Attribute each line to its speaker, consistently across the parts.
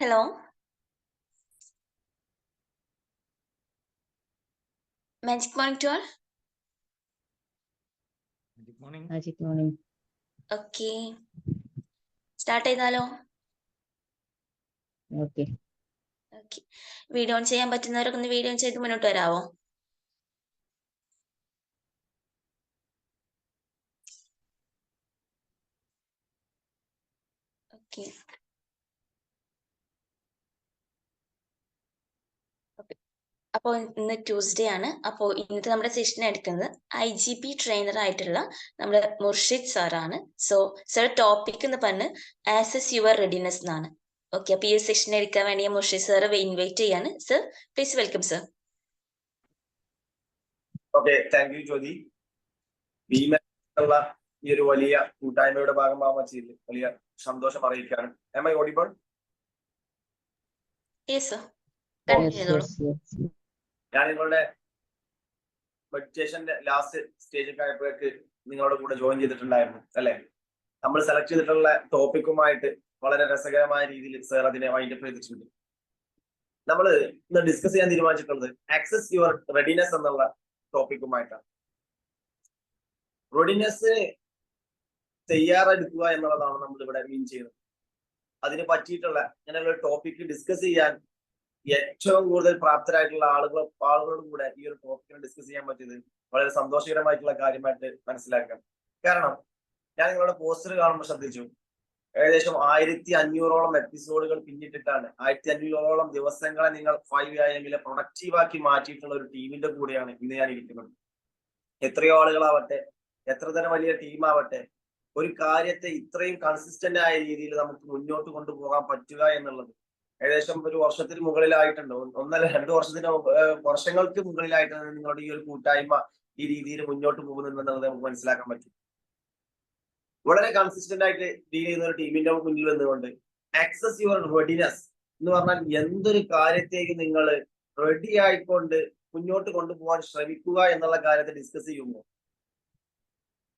Speaker 1: Hello. Magic morning to all.
Speaker 2: Good morning.
Speaker 3: Magic morning.
Speaker 1: Okay. Start ചെയ്താലോ?
Speaker 3: Okay.
Speaker 1: Okay. Video on ചെയ്യാൻ പറ്റുന്നവരൊക്കെ ഒന്ന് video on ചെയ്ത് മുന്നോട്ട് വരാവോ? Okay. അപ്പോൾ ഇന്ന് ട്യൂസ്ഡേ ആണ്. അപ്പോൾ ഇന്നത്തെ നമ്മുടെ സെഷൻ എടുക്കുന്നത് IGP ട്രെയിനർ ആയിട്ടുള്ള നമ്മുടെ മുർഷിദ് സാറാണ്. സോ സാർ ടോപ്പിക് എന്ന് പറഞ്ഞ് ആസസ് യുവർ റെഡിനെസ് എന്നാണ്. ഓക്കെ. അപ്പോൾ ഈ സെഷൻ എടുക്കാൻ വേണ്ടി മുർഷിദ് സാർ ഇൻവൈറ്റ് ചെയ്യാണ്. Sir please welcome sir.
Speaker 4: Okay, thank you Jyothi. ഭീമനുള്ള ഈ ഒരു വലിയ കൂട്ടായ്മയുടെ ഭാഗമാവാൻ പറ്റിയില്ല, വലിയ സന്തോഷം അറിയിക്കാണ്. Am I audible?
Speaker 1: Yes sir.
Speaker 4: ഞാൻ നിങ്ങളുടെ മെഡിറ്റേഷന്റെ ലാസ്റ്റ് സ്റ്റേജൊക്കെ ആയപ്പോഴേക്ക് നിങ്ങളുടെ കൂടെ ജോയിൻ ചെയ്തിട്ടുണ്ടായിരുന്നു അല്ലെ? നമ്മൾ സെലക്ട് ചെയ്തിട്ടുള്ള ടോപ്പിക്കുമായിട്ട് വളരെ രസകരമായ രീതിയിൽ സർ അതിനെ വൈൻഡപ്പ് ചെയ്തിട്ടുണ്ട്. നമ്മൾ ഇന്ന് ഡിസ്കസ് ചെയ്യാൻ തീരുമാനിച്ചിട്ടുള്ളത് ആക്സസ് യുവർ റെഡിനെസ് എന്നുള്ള ടോപ്പിക്കുമായിട്ടാണ്. റെഡിനെസ് തയ്യാറെടുക്കുക എന്നുള്ളതാണ് നമ്മൾ ഇവിടെ മീൻ ചെയ്യുന്നത്. അതിന് പറ്റിയിട്ടുള്ള അങ്ങനെയുള്ള ടോപ്പിക്ക് ഡിസ്കസ് ചെയ്യാൻ ഏറ്റവും കൂടുതൽ പ്രാപ്തരായിട്ടുള്ള ആളുകളോട് കൂടെ ഈ ഒരു ടോപ്പിക്കിനെ ഡിസ്കസ് ചെയ്യാൻ പറ്റിയത് വളരെ സന്തോഷകരമായിട്ടുള്ള കാര്യമായിട്ട് മനസ്സിലാക്കാം. കാരണം ഞാൻ നിങ്ങളുടെ പോസ്റ്റർ കാണുമ്പോൾ ശ്രദ്ധിച്ചു, ഏകദേശം 1500ഓളം എപ്പിസോഡുകൾ പിന്നിട്ടിട്ടാണ് 1500ഓളം ദിവസങ്ങളെ നിങ്ങൾ 5am പ്രൊഡക്റ്റീവാക്കി മാറ്റിയിട്ടുള്ള ഒരു ടീമിന്റെ കൂടെയാണ് ഇന്ന് ഞാൻ ഇരിക്കുന്നത്. എത്രയോ ആളുകളാവട്ടെ, എത്ര തന്നെ വലിയ ടീമാവട്ടെ, ഒരു കാര്യത്തെ ഇത്രയും കൺസിസ്റ്റന്റ് ആയ രീതിയിൽ നമുക്ക് മുന്നോട്ട് കൊണ്ടുപോകാൻ പറ്റുക എന്നുള്ളത് ഏകദേശം ഒരു വർഷത്തിന് മുകളിലായിട്ടുണ്ട്. 1-2 വർഷങ്ങൾക്ക് മുകളിലായിട്ടാണ് നിങ്ങളുടെ ഈ ഒരു കൂട്ടായ്മ ഈ രീതിയിൽ മുന്നോട്ട് പോകുന്നുണ്ടെന്നുള്ളത് നമുക്ക് മനസ്സിലാക്കാൻ പറ്റും. വളരെ കൺസിസ്റ്റന്റ് ആയിട്ട് ഡീൽ ചെയ്യുന്ന ഒരു ടീമിന്റെ മുന്നിൽ വന്നുകൊണ്ട് ആക്സസ് യുവർ റെഡിനെസ് എന്ന് പറഞ്ഞാൽ എന്തൊരു കാര്യത്തേക്ക് നിങ്ങൾ റെഡി ആയിക്കൊണ്ട് മുന്നോട്ട് കൊണ്ടുപോകാൻ ശ്രമിക്കുക എന്നുള്ള കാര്യത്തെ ഡിസ്കസ് ചെയ്യുമ്പോൾ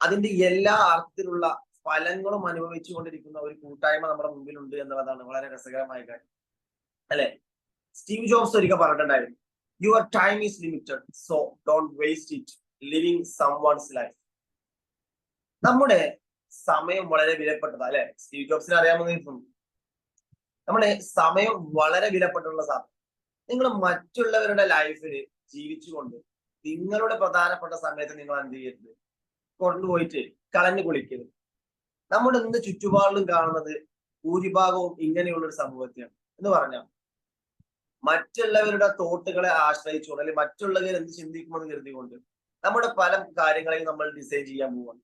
Speaker 4: അതിന്റെ എല്ലാ അർത്ഥത്തിലുള്ള ഫലങ്ങളും അനുഭവിച്ചു കൊണ്ടിരിക്കുന്ന ഒരു കൂട്ടായ്മ നമ്മുടെ മുമ്പിലുണ്ട് എന്നുള്ളതാണ് വളരെ രസകരമായ കാര്യം അല്ലെ? സ്റ്റീവ് ജോബ്സ് ഒരിക്കൽ പറഞ്ഞിട്ടുണ്ടായിരുന്നു, your time is limited, so don't waste it living someone's life. നമ്മുടെ സമയം വളരെ വിലപ്പെട്ടതാ അല്ലെ? സ്റ്റീവ് ജോബ്സിനെ അറിയാമെന്ന് തോന്നുന്നു. നമ്മുടെ സമയം വളരെ വിലപ്പെട്ടുള്ള സാധനം. നിങ്ങൾ മറ്റുള്ളവരുടെ ലൈഫിൽ ജീവിച്ചുകൊണ്ട് നിങ്ങളുടെ പ്രധാനപ്പെട്ട സമയത്ത് നിങ്ങൾ എന്ത് ചെയ്യരുത്, കൊണ്ടുപോയിട്ട് കളഞ്ഞു കുളിക്കരുത്. നമ്മുടെ ഇന്ന് ചുറ്റുപാടിലും കാണുന്നത് ഭൂരിഭാഗവും ഇങ്ങനെയുള്ള ഒരു സമൂഹത്തെയാണ്. എന്ന് പറഞ്ഞാൽ മറ്റുള്ളവരുടെ തോട്ടുകളെ ആശ്രയിച്ചുകൊണ്ട് അല്ലെങ്കിൽ മറ്റുള്ളവർ എന്ത് ചിന്തിക്കുമെന്ന് കരുതിക്കൊണ്ട് നമ്മുടെ പല കാര്യങ്ങളെയും നമ്മൾ ഡിസൈൻ ചെയ്യാൻ പോവാണ്.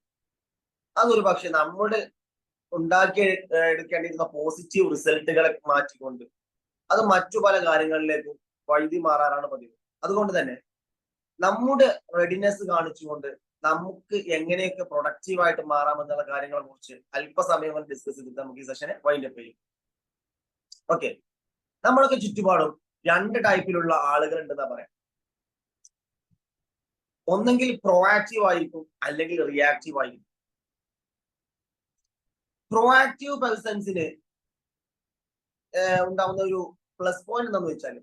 Speaker 4: അതൊരു പക്ഷെ നമ്മുടെ ഉണ്ടാക്കി എടുക്കേണ്ടിയിരുന്ന പോസിറ്റീവ് റിസൾട്ടുകളെ മാറ്റിക്കൊണ്ട് അത് മറ്റു പല കാര്യങ്ങളിലേക്കും വഴുതി മാറാനാണ് പതിവ്. അതുകൊണ്ട് തന്നെ നമ്മുടെ റെഡിനെസ് കാണിച്ചുകൊണ്ട് നമുക്ക് എങ്ങനെയൊക്കെ പ്രൊഡക്റ്റീവായിട്ട് മാറാമെന്നുള്ള കാര്യങ്ങളെ കുറിച്ച് അല്പസമയം കൊണ്ട് ഡിസ്കസ് ചെയ്തിട്ട് നമുക്ക് ഈ സെഷനെ വൈൻഡപ്പ് ചെയ്യും. ഓക്കെ, നമ്മളൊക്കെ ചുറ്റുപാടും 2 ടൈപ്പിലുള്ള ആളുകൾ ഉണ്ടെന്നാ പറയാം. ഒന്നെങ്കിൽ പ്രൊആക്റ്റീവ് ആയിരിക്കും, അല്ലെങ്കിൽ റിയാക്റ്റീവ് ആയിരിക്കും. പ്രൊആക്റ്റീവ് പേഴ്സൺസിന് ഉണ്ടാവുന്ന ഒരു പ്ലസ് പോയിന്റ് എന്താണെന്ന് വെച്ചാൽ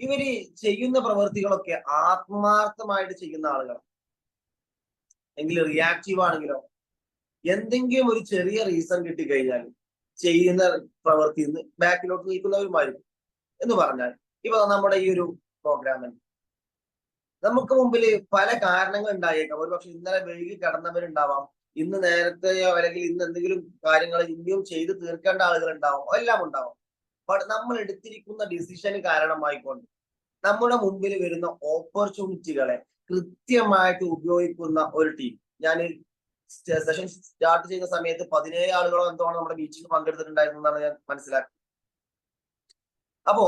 Speaker 4: ഇവര് ചെയ്യുന്ന പ്രവൃത്തികളൊക്കെ ആത്മാർത്ഥമായിട്ട് ചെയ്യുന്ന ആളുകളാണ്. എങ്കിൽ റിയാക്റ്റീവ് ആണെങ്കിലോ എന്തെങ്കിലും ഒരു ചെറിയ റീസൺ കിട്ടിക്കഴിഞ്ഞാൽ ചെയ്യുന്ന പ്രവൃത്തിയിൽ നിന്ന് ബാക്കിലോട്ട് നീക്കുന്നവരുമായിരിക്കും. എന്ന് പറഞ്ഞാൽ ഇപ്പൊ നമ്മുടെ ഈ ഒരു പ്രോഗ്രാമിൽ നമുക്ക് മുമ്പിൽ പല കാരണങ്ങൾ ഉണ്ടായേക്കാം. ഒരുപക്ഷെ ഇന്നലെ വൈകി കടന്നവരുണ്ടാവാം, ഇന്ന് നേരത്തെയോ അല്ലെങ്കിൽ ഇന്ന് എന്തെങ്കിലും കാര്യങ്ങൾ ഇനിയും ചെയ്ത് തീർക്കേണ്ട ആളുകൾ ഉണ്ടാവും, എല്ലാം ഉണ്ടാവും. ബട്ട് നമ്മൾ എടുത്തിരിക്കുന്ന ഡിസിഷന് കാരണമായിക്കൊണ്ട് നമ്മുടെ മുമ്പിൽ വരുന്ന ഓപ്പർച്യൂണിറ്റികളെ കൃത്യമായിട്ട് ഉപയോഗിക്കുന്ന ഒരു ടീം. ഞാൻ സെഷൻ സ്റ്റാർട്ട് ചെയ്യുന്ന സമയത്ത് 17 ആളുകളോ എന്തോണം നമ്മുടെ മീറ്റിംഗ് പങ്കെടുത്തിട്ടുണ്ടായിരുന്നെന്നാണ് ഞാൻ മനസ്സിലാക്കുന്നത്. അപ്പോ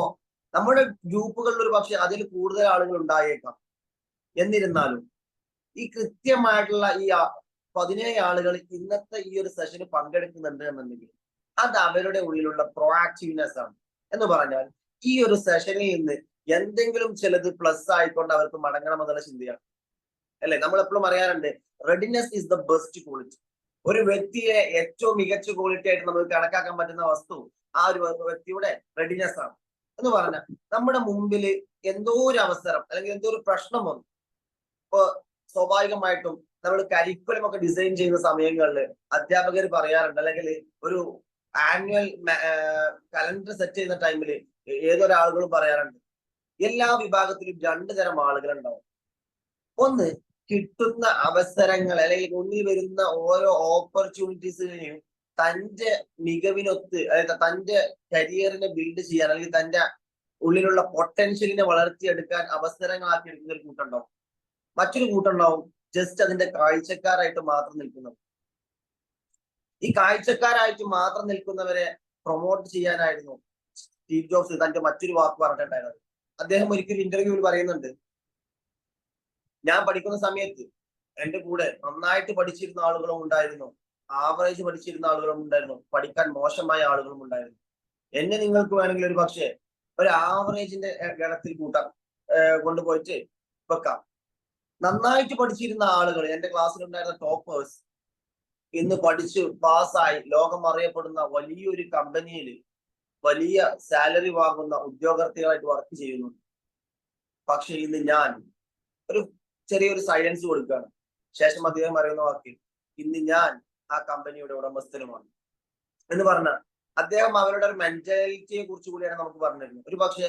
Speaker 4: നമ്മുടെ ഗ്രൂപ്പുകളിൽ ഒരു പക്ഷെ അതിൽ കൂടുതൽ ആളുകൾ ഉണ്ടായേക്കാം. എന്നിരുന്നാലും ഈ കൃത്യമായിട്ടുള്ള ഈ 17 ആളുകൾ ഇന്നത്തെ ഈ ഒരു സെഷന് പങ്കെടുക്കുന്നുണ്ട് എന്നുണ്ടെങ്കിൽ അത് അവരുടെ ഉള്ളിലുള്ള പ്രൊആക്റ്റീവ്നെസ് ആണ്. എന്ന് പറഞ്ഞാൽ ഈ ഒരു സെഷനിൽ നിന്ന് എന്തെങ്കിലും ചിലത് പ്ലസ് ആയിക്കൊണ്ട് അവർക്ക് മടങ്ങണമെന്നുള്ള ചിന്തയാണ് അല്ലെ? നമ്മൾ എപ്പോഴും അറിയാറുണ്ട്, readiness is the best quality. ഒരു വ്യക്തിയെ ഏറ്റവും മികച്ച ക്വാളിറ്റി ആയിട്ട് നമുക്ക് കണക്കാക്കാൻ പറ്റുന്ന വസ്തു ആ ഒരു വ്യക്തിയുടെ റെഡിനെസ് ആണ്. എന്ന് പറഞ്ഞാൽ നമ്മുടെ മുമ്പിൽ എന്തോ ഒരു അവസരം അല്ലെങ്കിൽ എന്തോ ഒരു പ്രശ്നം വന്നു. ഇപ്പൊ സ്വാഭാവികമായിട്ടും നമ്മൾ കരിക്കുലം ഒക്കെ ഡിസൈൻ ചെയ്യുന്ന സമയങ്ങളിൽ അധ്യാപകർ പറയാറുണ്ട്, അല്ലെങ്കിൽ ഒരു ആനുവൽ കലണ്ടർ സെറ്റ് ചെയ്യുന്ന ടൈമിൽ ഏതൊരാളുകളും പറയാറുണ്ട്, എല്ലാ വിഭാഗത്തിലും 2 തരം ആളുകൾ ഉണ്ടാവും. ഒന്ന്, കിട്ടുന്ന അവസരങ്ങൾ അല്ലെങ്കിൽ മുന്നിൽ വരുന്ന ഓരോ ഓപ്പർച്യൂണിറ്റീസിനെയും തന്റെ മികവിനൊത്ത്, അതായത് തന്റെ കരിയറിനെ ബിൽഡ് ചെയ്യാൻ അല്ലെങ്കിൽ തന്റെ ഉള്ളിലുള്ള പൊട്ടൻഷ്യലിനെ വളർത്തിയെടുക്കാൻ അവസരങ്ങളാക്കി എടുക്കുന്ന ഒരു കൂട്ടുണ്ടാവും. മറ്റൊരു കൂട്ടുണ്ടാവും ജസ്റ്റ് അതിന്റെ കാഴ്ചക്കാരായിട്ട് മാത്രം നിൽക്കുന്നത്. ഈ കാഴ്ചക്കാരായിട്ട് മാത്രം നിൽക്കുന്നവരെ പ്രൊമോട്ട് ചെയ്യാനായിരുന്നു സ്റ്റീവ് ജോബ്സ് തന്റെ മറ്റൊരു വാക്ക് പറഞ്ഞിട്ടുണ്ടായിരുന്നത്. അദ്ദേഹം ഒരിക്കലും ഇന്റർവ്യൂവിൽ പറയുന്നുണ്ട്, ഞാൻ പഠിക്കുന്ന സമയത്ത് എന്റെ കൂടെ നന്നായിട്ട് പഠിച്ചിരുന്ന ആളുകളും ഉണ്ടായിരുന്നു, ആവറേജ് പഠിച്ചിരുന്ന ആളുകളും ഉണ്ടായിരുന്നു, പഠിക്കാൻ മോശമായ ആളുകളും ഉണ്ടായിരുന്നു. എന്നെ നിങ്ങൾക്ക് വേണമെങ്കിൽ ഒരു പക്ഷേ ഒരു ആവറേജിന്റെ ഗണത്തിൽ കൂട്ടാം, കൊണ്ടുപോയിട്ട് വെക്കാം. നന്നായിട്ട് പഠിച്ചിരുന്ന ആളുകൾ, എന്റെ ക്ലാസ്സിലുണ്ടായിരുന്ന ടോപ്പേഴ്സ്, ഇന്ന് പഠിച്ച് പാസ്സായി ലോകം അറിയപ്പെടുന്ന വലിയൊരു കമ്പനിയിൽ വലിയ സാലറി വാങ്ങുന്ന ഉദ്യോഗാർത്ഥികളായിട്ട് വർക്ക് ചെയ്യുന്നു. പക്ഷെ ഇന്ന് ഞാൻ ഒരു ചെറിയൊരു സൈലൻസ് കൊടുക്കുകയാണ്. ശേഷം അദ്ദേഹം പറയുന്ന വാക്ക്, ഇന്ന് ഞാൻ ആ കമ്പനിയുടെ ഉടമസ്ഥനുമാണ് എന്ന് പറഞ്ഞാൽ അദ്ദേഹം അവരുടെ ഒരു മെന്റാലിറ്റിയെ കുറിച്ച് കൂടിയാണ് നമുക്ക് പറഞ്ഞിരുന്നത്. ഒരു പക്ഷേ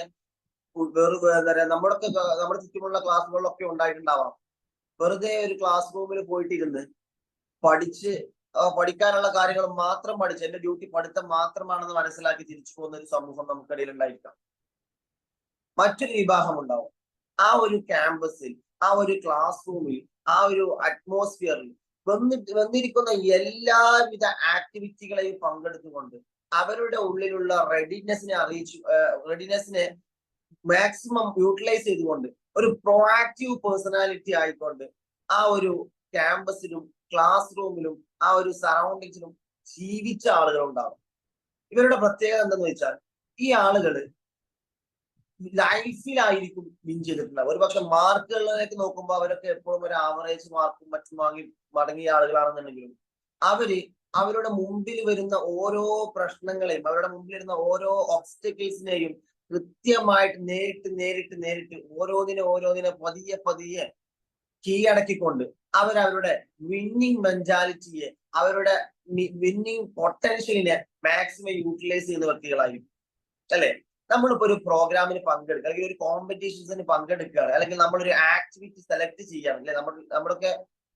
Speaker 4: എന്താ പറയാ, നമ്മുടെ ചുറ്റുമുള്ള ക്ലാസ്സുകളിലൊക്കെ ഉണ്ടായിട്ടുണ്ടാവാം, വെറുതെ ഒരു ക്ലാസ് റൂമിൽ പോയിട്ടിരുന്ന് പഠിക്കാനുള്ള കാര്യങ്ങൾ മാത്രം പഠിച്ച് എന്റെ ഡ്യൂട്ടി പഠിത്തം മാത്രമാണെന്ന് മനസ്സിലാക്കി തിരിച്ചു പോകുന്ന ഒരു സമൂഹം നമുക്കിടയിൽ ഉണ്ടായിരിക്കാം. മറ്റൊരു വിഭാഗം ഉണ്ടാവും, ആ ഒരു ക്യാമ്പസിൽ, ആ ഒരു ക്ലാസ് റൂമിൽ, ആ ഒരു അറ്റ്മോസ്ഫിയറിൽ വന്നിരിക്കുന്ന എല്ലാവിധ ആക്ടിവിറ്റികളെയും പങ്കെടുത്തുകൊണ്ട് അവരുടെ ഉള്ളിലുള്ള റെഡിനെസ്സിനെ മാക്സിമം യൂട്ടിലൈസ് ചെയ്തുകൊണ്ട് ഒരു പ്രോആക്റ്റീവ് പേഴ്സണാലിറ്റി ആയിക്കൊണ്ട് ആ ഒരു ക്യാമ്പസിലും ക്ലാസ് റൂമിലും ആ ഒരു സറൗണ്ടിങ്സിലും ജീവിച്ച ആളുകൾ ഉണ്ടാവും. ഇവരുടെ പ്രത്യേകത എന്തെന്ന് വെച്ചാൽ, ഈ ആളുകള് ലൈഫിലായിരിക്കും വിൻ ചെയ്തിട്ടുണ്ടാവും. ഒരുപക്ഷെ മാർക്കുകളിലേക്ക് നോക്കുമ്പോൾ അവരൊക്കെ എപ്പോഴും ഒരു ആവറേജ് മാർക്കും മറ്റും വാങ്ങി മടങ്ങിയ ആളുകളാണെന്നുണ്ടെങ്കിലും അവരുടെ മുമ്പിൽ വരുന്ന ഓരോ പ്രശ്നങ്ങളെയും, അവരുടെ മുമ്പിൽ വരുന്ന ഓരോ ഒബ്സ്റ്റക്കിൾസിനെയും കൃത്യമായിട്ട് നേരിട്ട് ഓരോന്നിനെ പതിയെ കീഴടക്കിക്കൊണ്ട് അവരവരുടെ വിന്നിങ് മെന്റാലിറ്റിയെ, അവരുടെ വിന്നിങ് പൊട്ടൻഷ്യലിനെ മാക്സിമം യൂട്ടിലൈസ് ചെയ്യുന്ന വ്യക്തികളായിരിക്കും. അല്ലെ, നമ്മളിപ്പോ ഒരു പ്രോഗ്രാമിന് പങ്കെടുക്കുക, അല്ലെങ്കിൽ ഒരു കോമ്പറ്റീഷൻസിന് പങ്കെടുക്കുകയാണ്, അല്ലെങ്കിൽ നമ്മളൊരു ആക്ടിവിറ്റി സെലക്ട് ചെയ്യാണ്, അല്ലെ, നമ്മളൊക്കെ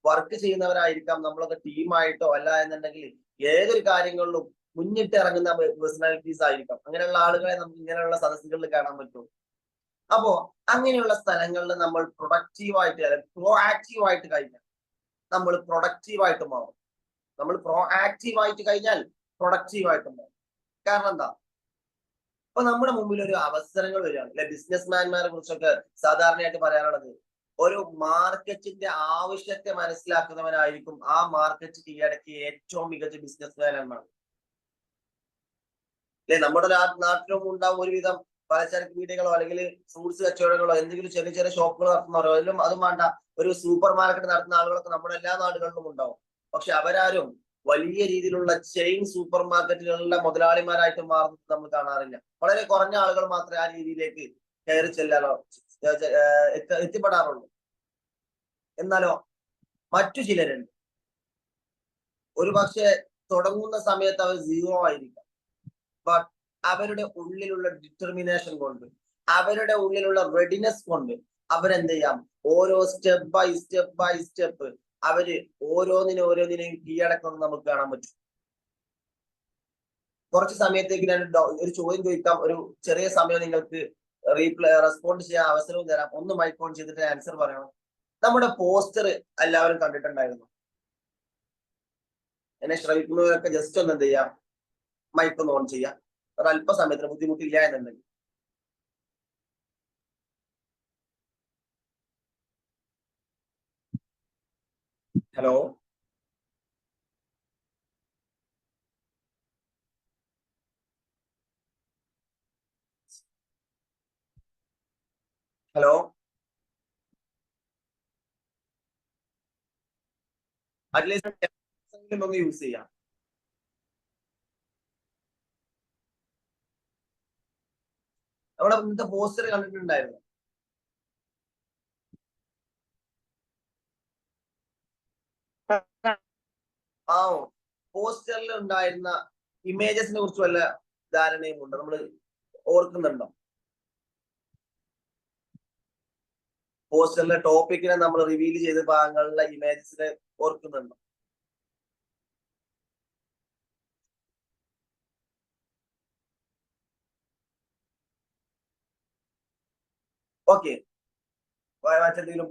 Speaker 4: വർക്ക് ചെയ്യുന്നവരായിരിക്കാം, നമ്മളൊക്കെ ടീമായിട്ടോ അല്ല എന്നുണ്ടെങ്കിൽ ഏതൊരു കാര്യങ്ങളിലും മുന്നിട്ട് ഇറങ്ങുന്ന പേഴ്സണാലിറ്റീസ് ആയിരിക്കാം. അങ്ങനെയുള്ള ആളുകളെ നമുക്ക് ഇങ്ങനെയുള്ള സദസ്സുകളിൽ കാണാൻ പറ്റും. അപ്പോ അങ്ങനെയുള്ള സ്ഥലങ്ങളിൽ നമ്മൾ പ്രൊഡക്റ്റീവായിട്ട്, പ്രോആക്റ്റീവായിട്ട് കഴിഞ്ഞാൽ നമ്മൾ പ്രൊഡക്റ്റീവായിട്ട് മാറും. നമ്മൾ പ്രോആക്റ്റീവായിട്ട് കഴിഞ്ഞാൽ പ്രൊഡക്റ്റീവായിട്ട് മാറും. കാരണം എന്താ, അപ്പൊ നമ്മുടെ മുമ്പിൽ ഒരു അവസരങ്ങൾ വരികയാണ്, അല്ലെ. ബിസിനസ്മാൻമാരെ കുറിച്ചൊക്കെ സാധാരണയായിട്ട് പറയാനുള്ളത്, ഒരു മാർക്കറ്റിന്റെ ആവശ്യത്തെ മനസ്സിലാക്കുന്നവനായിരിക്കും ആ മാർക്കറ്റ് കീഴടക്കിയ ഏറ്റവും മികച്ച ബിസിനസ്മാൻ എന്നാണ്. അല്ലെ, നമ്മുടെ നാട്ടിലും ഉണ്ടാവും ഒരുവിധം പലചരക്ക് വീടുകളോ അല്ലെങ്കിൽ ഫ്രൂട്ട്സ് കച്ചവടങ്ങളോ എന്തെങ്കിലും ചെറിയ ചെറിയ ഷോപ്പുകൾ നടത്തുന്നവരോ, അതിലും അതും വേണ്ട ഒരു സൂപ്പർ മാർക്കറ്റ് നടത്തുന്ന ആളുകളൊക്കെ നമ്മുടെ എല്ലാ നാടുകളിലും ഉണ്ടാവും. പക്ഷെ അവരാരും വലിയ രീതിയിലുള്ള ചെയിൻ സൂപ്പർ മാർക്കറ്റുകളുടെ മുതലാളിമാരായിട്ട് മാറുന്നത് നമ്മൾ കാണാറില്ല. വളരെ കുറഞ്ഞ ആളുകൾ മാത്രമേ ആ രീതിയിലേക്ക് കയറി ചെല്ലാനോ എത്തിപ്പെടാറുള്ളൂ. എന്നാലോ മറ്റു ചിലരുണ്ട്, ഒരു പക്ഷെ തുടങ്ങുന്ന സമയത്ത് അവർ 0 ആയിരിക്കാം, ബട്ട് അവരുടെ ഉള്ളിലുള്ള ഡിറ്റർമിനേഷൻ കൊണ്ട്, അവരുടെ ഉള്ളിലുള്ള റെഡിനെസ് കൊണ്ട് അവരെന്ത് ചെയ്യാം, ഓരോ സ്റ്റെപ്പ് ബൈ സ്റ്റെപ്പ് അവര് ഓരോന്നിനെയും കീഴടക്കുന്നത് നമുക്ക് കാണാൻ പറ്റും. കുറച്ച് സമയത്തേക്ക് ഞാൻ ഒരു ചോദ്യം ചോദിക്കാം, ഒരു ചെറിയ സമയം നിങ്ങൾക്ക് റെസ്പോണ്ട് ചെയ്യാൻ അവസരവും തരാം. ഒന്ന് മൈക്ക് ഓൺ ചെയ്തിട്ട് ആൻസർ പറയണം. നമ്മുടെ പോസ്റ്റർ എല്ലാവരും കണ്ടിട്ടുണ്ടായിരുന്നു. എന്നെ ശ്രമിക്കുന്നവരൊക്കെ ജസ്റ്റ് ഒന്ന് എന്ത് ചെയ്യാം, മൈക്ക് ഒന്ന് ഓൺ ചെയ്യാം. ഒരു അല്പസമയത്തിന് ബുദ്ധിമുട്ടില്ല എന്നുണ്ടെങ്കിൽ. ഹലോ, ഹലോ, അറ്റ്ലീസ്റ്റ് ഒന്ന് യൂസ് ചെയ്യാം. നമ്മുടെ ഇന്നത്തെ പോസ്റ്റർ കണ്ടിട്ടുണ്ടായിരുന്നു. ആ പോസ്റ്ററിൽ ഉണ്ടായിരുന്ന ഇമേജസിനെ കുറിച്ച് വല്ല ധാരണയും ഉണ്ട്? നമ്മൾ ഓർക്കുന്നുണ്ടോ? പോസ്റ്ററിലെ ടോപ്പിക്കിനെ നമ്മൾ റിവീൽ ചെയ്ത ഭാഗങ്ങളിലെ ഇമേജസിനെ ഓർക്കുന്നുണ്ടോ? ഓക്കെ, മറ്റെന്തെങ്കിലും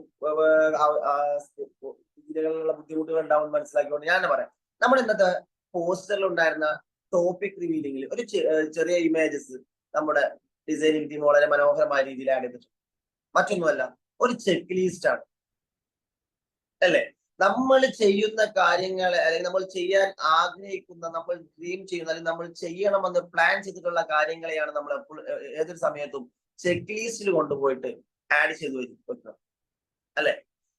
Speaker 4: ഇതിലുള്ള ബുദ്ധിമുട്ടുകൾ ഉണ്ടാവും മനസ്സിലാക്കിക്കൊണ്ട് ഞാൻ പറയാം. നമ്മുടെ ഇന്നത്തെ പോസ്റ്ററിൽ ഉണ്ടായിരുന്ന ടോപ്പിക് റിവീലിംഗിൽ ഒരു ചെറിയ ഇമേജസ് നമ്മുടെ ഡിസൈനിങ് ടീം വളരെ മനോഹരമായ രീതിയിൽ ആഡ് ചെയ്തിട്ടുണ്ട്. മറ്റൊന്നുമല്ല, ഒരു ചെക്ക് ലിസ്റ്റ് ആണ് അല്ലെ? നമ്മൾ ചെയ്യുന്ന കാര്യങ്ങൾ അല്ലെങ്കിൽ നമ്മൾ ചെയ്യാൻ ആഗ്രഹിക്കുന്ന, നമ്മൾ ഡ്രീം ചെയ്യുന്ന അല്ലെങ്കിൽ നമ്മൾ ചെയ്യണമെന്ന് പ്ലാൻ ചെയ്തിട്ടുള്ള കാര്യങ്ങളെയാണ് നമ്മൾ എപ്പോഴും ഏതൊരു സമയത്തും ചെക്ക് ലിസ്റ്റിൽ കൊണ്ടുപോയിട്ട് ആഡ് ചെയ്ത് വെക്കുക അല്ലെ?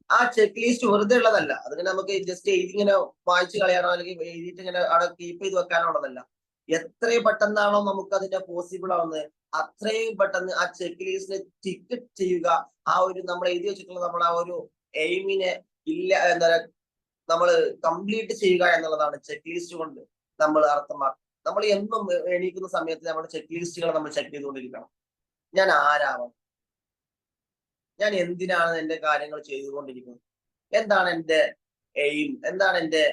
Speaker 4: ആ ചെക്ക് ലിസ്റ്റ് വെറുതെ ഉള്ളതല്ല, അതിന് നമുക്ക് ജസ്റ്റ് ഇങ്ങനെ വായിച്ചു കളയാനോ അല്ലെങ്കിൽ എഴുതിയിട്ട് ഇങ്ങനെ അവിടെ കീപ്പ് ചെയ്ത് വെക്കാനോ ഉള്ളതല്ല. എത്രയും പെട്ടെന്നാണോ നമുക്ക് അതിന്റെ പോസിബിൾ ആവുന്നത് അത്രയും പെട്ടെന്ന് ആ ചെക്ക് ലിസ്റ്റിനെ ടിക്ക് ചെയ്യുക. ആ ഒരു നമ്മൾ എഴുതി വെച്ചിട്ടുള്ള നമ്മൾ ആ ഒരു എയിമിനെ ഇല്ല എന്താ നമ്മൾ കംപ്ലീറ്റ് ചെയ്യുക എന്നുള്ളതാണ് ചെക്ക് ലിസ്റ്റ് കൊണ്ട് നമ്മൾ അർത്ഥമാക്കുന്നത്. നമ്മൾ എന്നും എണീക്കുന്ന സമയത്ത് നമ്മുടെ ചെക്ക് ലിസ്റ്റുകൾ നമ്മൾ ചെക്ക് ചെയ്തുകൊണ്ടിരിക്കണം. ഞാൻ ആരാവാം, ഞാൻ എന്തിനാണ് എന്റെ കാര്യങ്ങൾ ചെയ്തുകൊണ്ടിരിക്കുന്നത്, എന്താണ് എന്റെ എയിം, എന്താണ് എന്റെ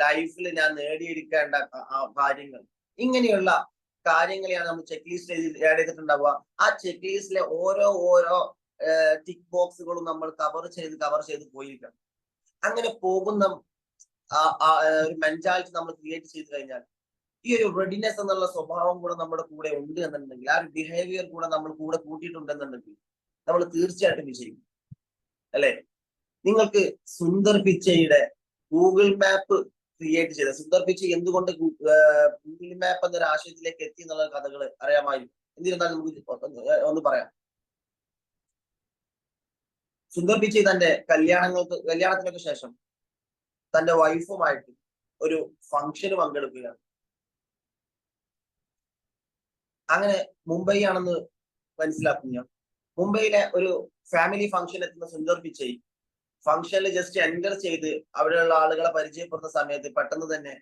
Speaker 4: ലൈഫിൽ ഞാൻ നേടിയെടുക്കേണ്ട കാര്യങ്ങൾ, ഇങ്ങനെയുള്ള കാര്യങ്ങളെയാണ് നമ്മൾ ചെക്ക് ലിസ്റ്റ് ആഡ് ചെയ്തിട്ടുണ്ടാവുക. ആ ചെക്ക് ലിസ്റ്റിലെ ഓരോ ടിക്ക് ബോക്സുകളും നമ്മൾ കവർ ചെയ്ത് പോയിരിക്കണം. അങ്ങനെ പോകുന്ന ഒരു മെന്റാലിറ്റി നമ്മൾ ക്രിയേറ്റ് ചെയ്ത് കഴിഞ്ഞാൽ ഈ ഒരു റെഡിനെസ് എന്നുള്ള സ്വഭാവം കൂടെ നമ്മുടെ കൂടെ ഉണ്ട് എന്നുണ്ടെങ്കിൽ, ആ ഒരു ബിഹേവിയർ കൂടെ നമ്മൾ കൂടെ കൂട്ടിയിട്ടുണ്ടെന്നുണ്ടെങ്കിൽ നമ്മൾ തീർച്ചയായിട്ടും വിജയിക്കും അല്ലെ? നിങ്ങൾക്ക് സുന്ദർ പിച്ചയുടെ ഗൂഗിൾ മാപ്പ് ക്രിയേറ്റ് ചെയ്ത സുന്ദർ പിച്ചൈ എന്തുകൊണ്ട് ഗൂഗിൾ മാപ്പ് എന്നൊരു ആശയത്തിലേക്ക് എത്തി എന്നുള്ള കഥകൾ അറിയാമായിരിക്കും. എന്നിരുന്നാലും നമുക്ക് ഒന്ന് പറയാം. സുന്ദർ പിച്ചൈ തന്റെ കല്യാണത്തിനൊക്കെ ശേഷം തന്റെ വൈഫുമായിട്ട് ഒരു ഫംഗ്ഷന് പങ്കെടുക്കുകയാണ്. അങ്ങനെ മുംബൈ ആണെന്ന് മനസ്സിലാക്കുന്നു. മുംബൈയിലെ ഒരു ഫാമിലി ഫംഗ്ഷൻ എത്തുന്ന സുന്ദർ പിച്ചൈ ഫംഗ്ഷനിൽ ജസ്റ്റ് എൻ്റർ ചെയ്ത് അവിടെയുള്ള ആളുകളെ പരിചയപ്പെടുന്ന സമയത്ത് പെട്ടെന്ന് തന്നെ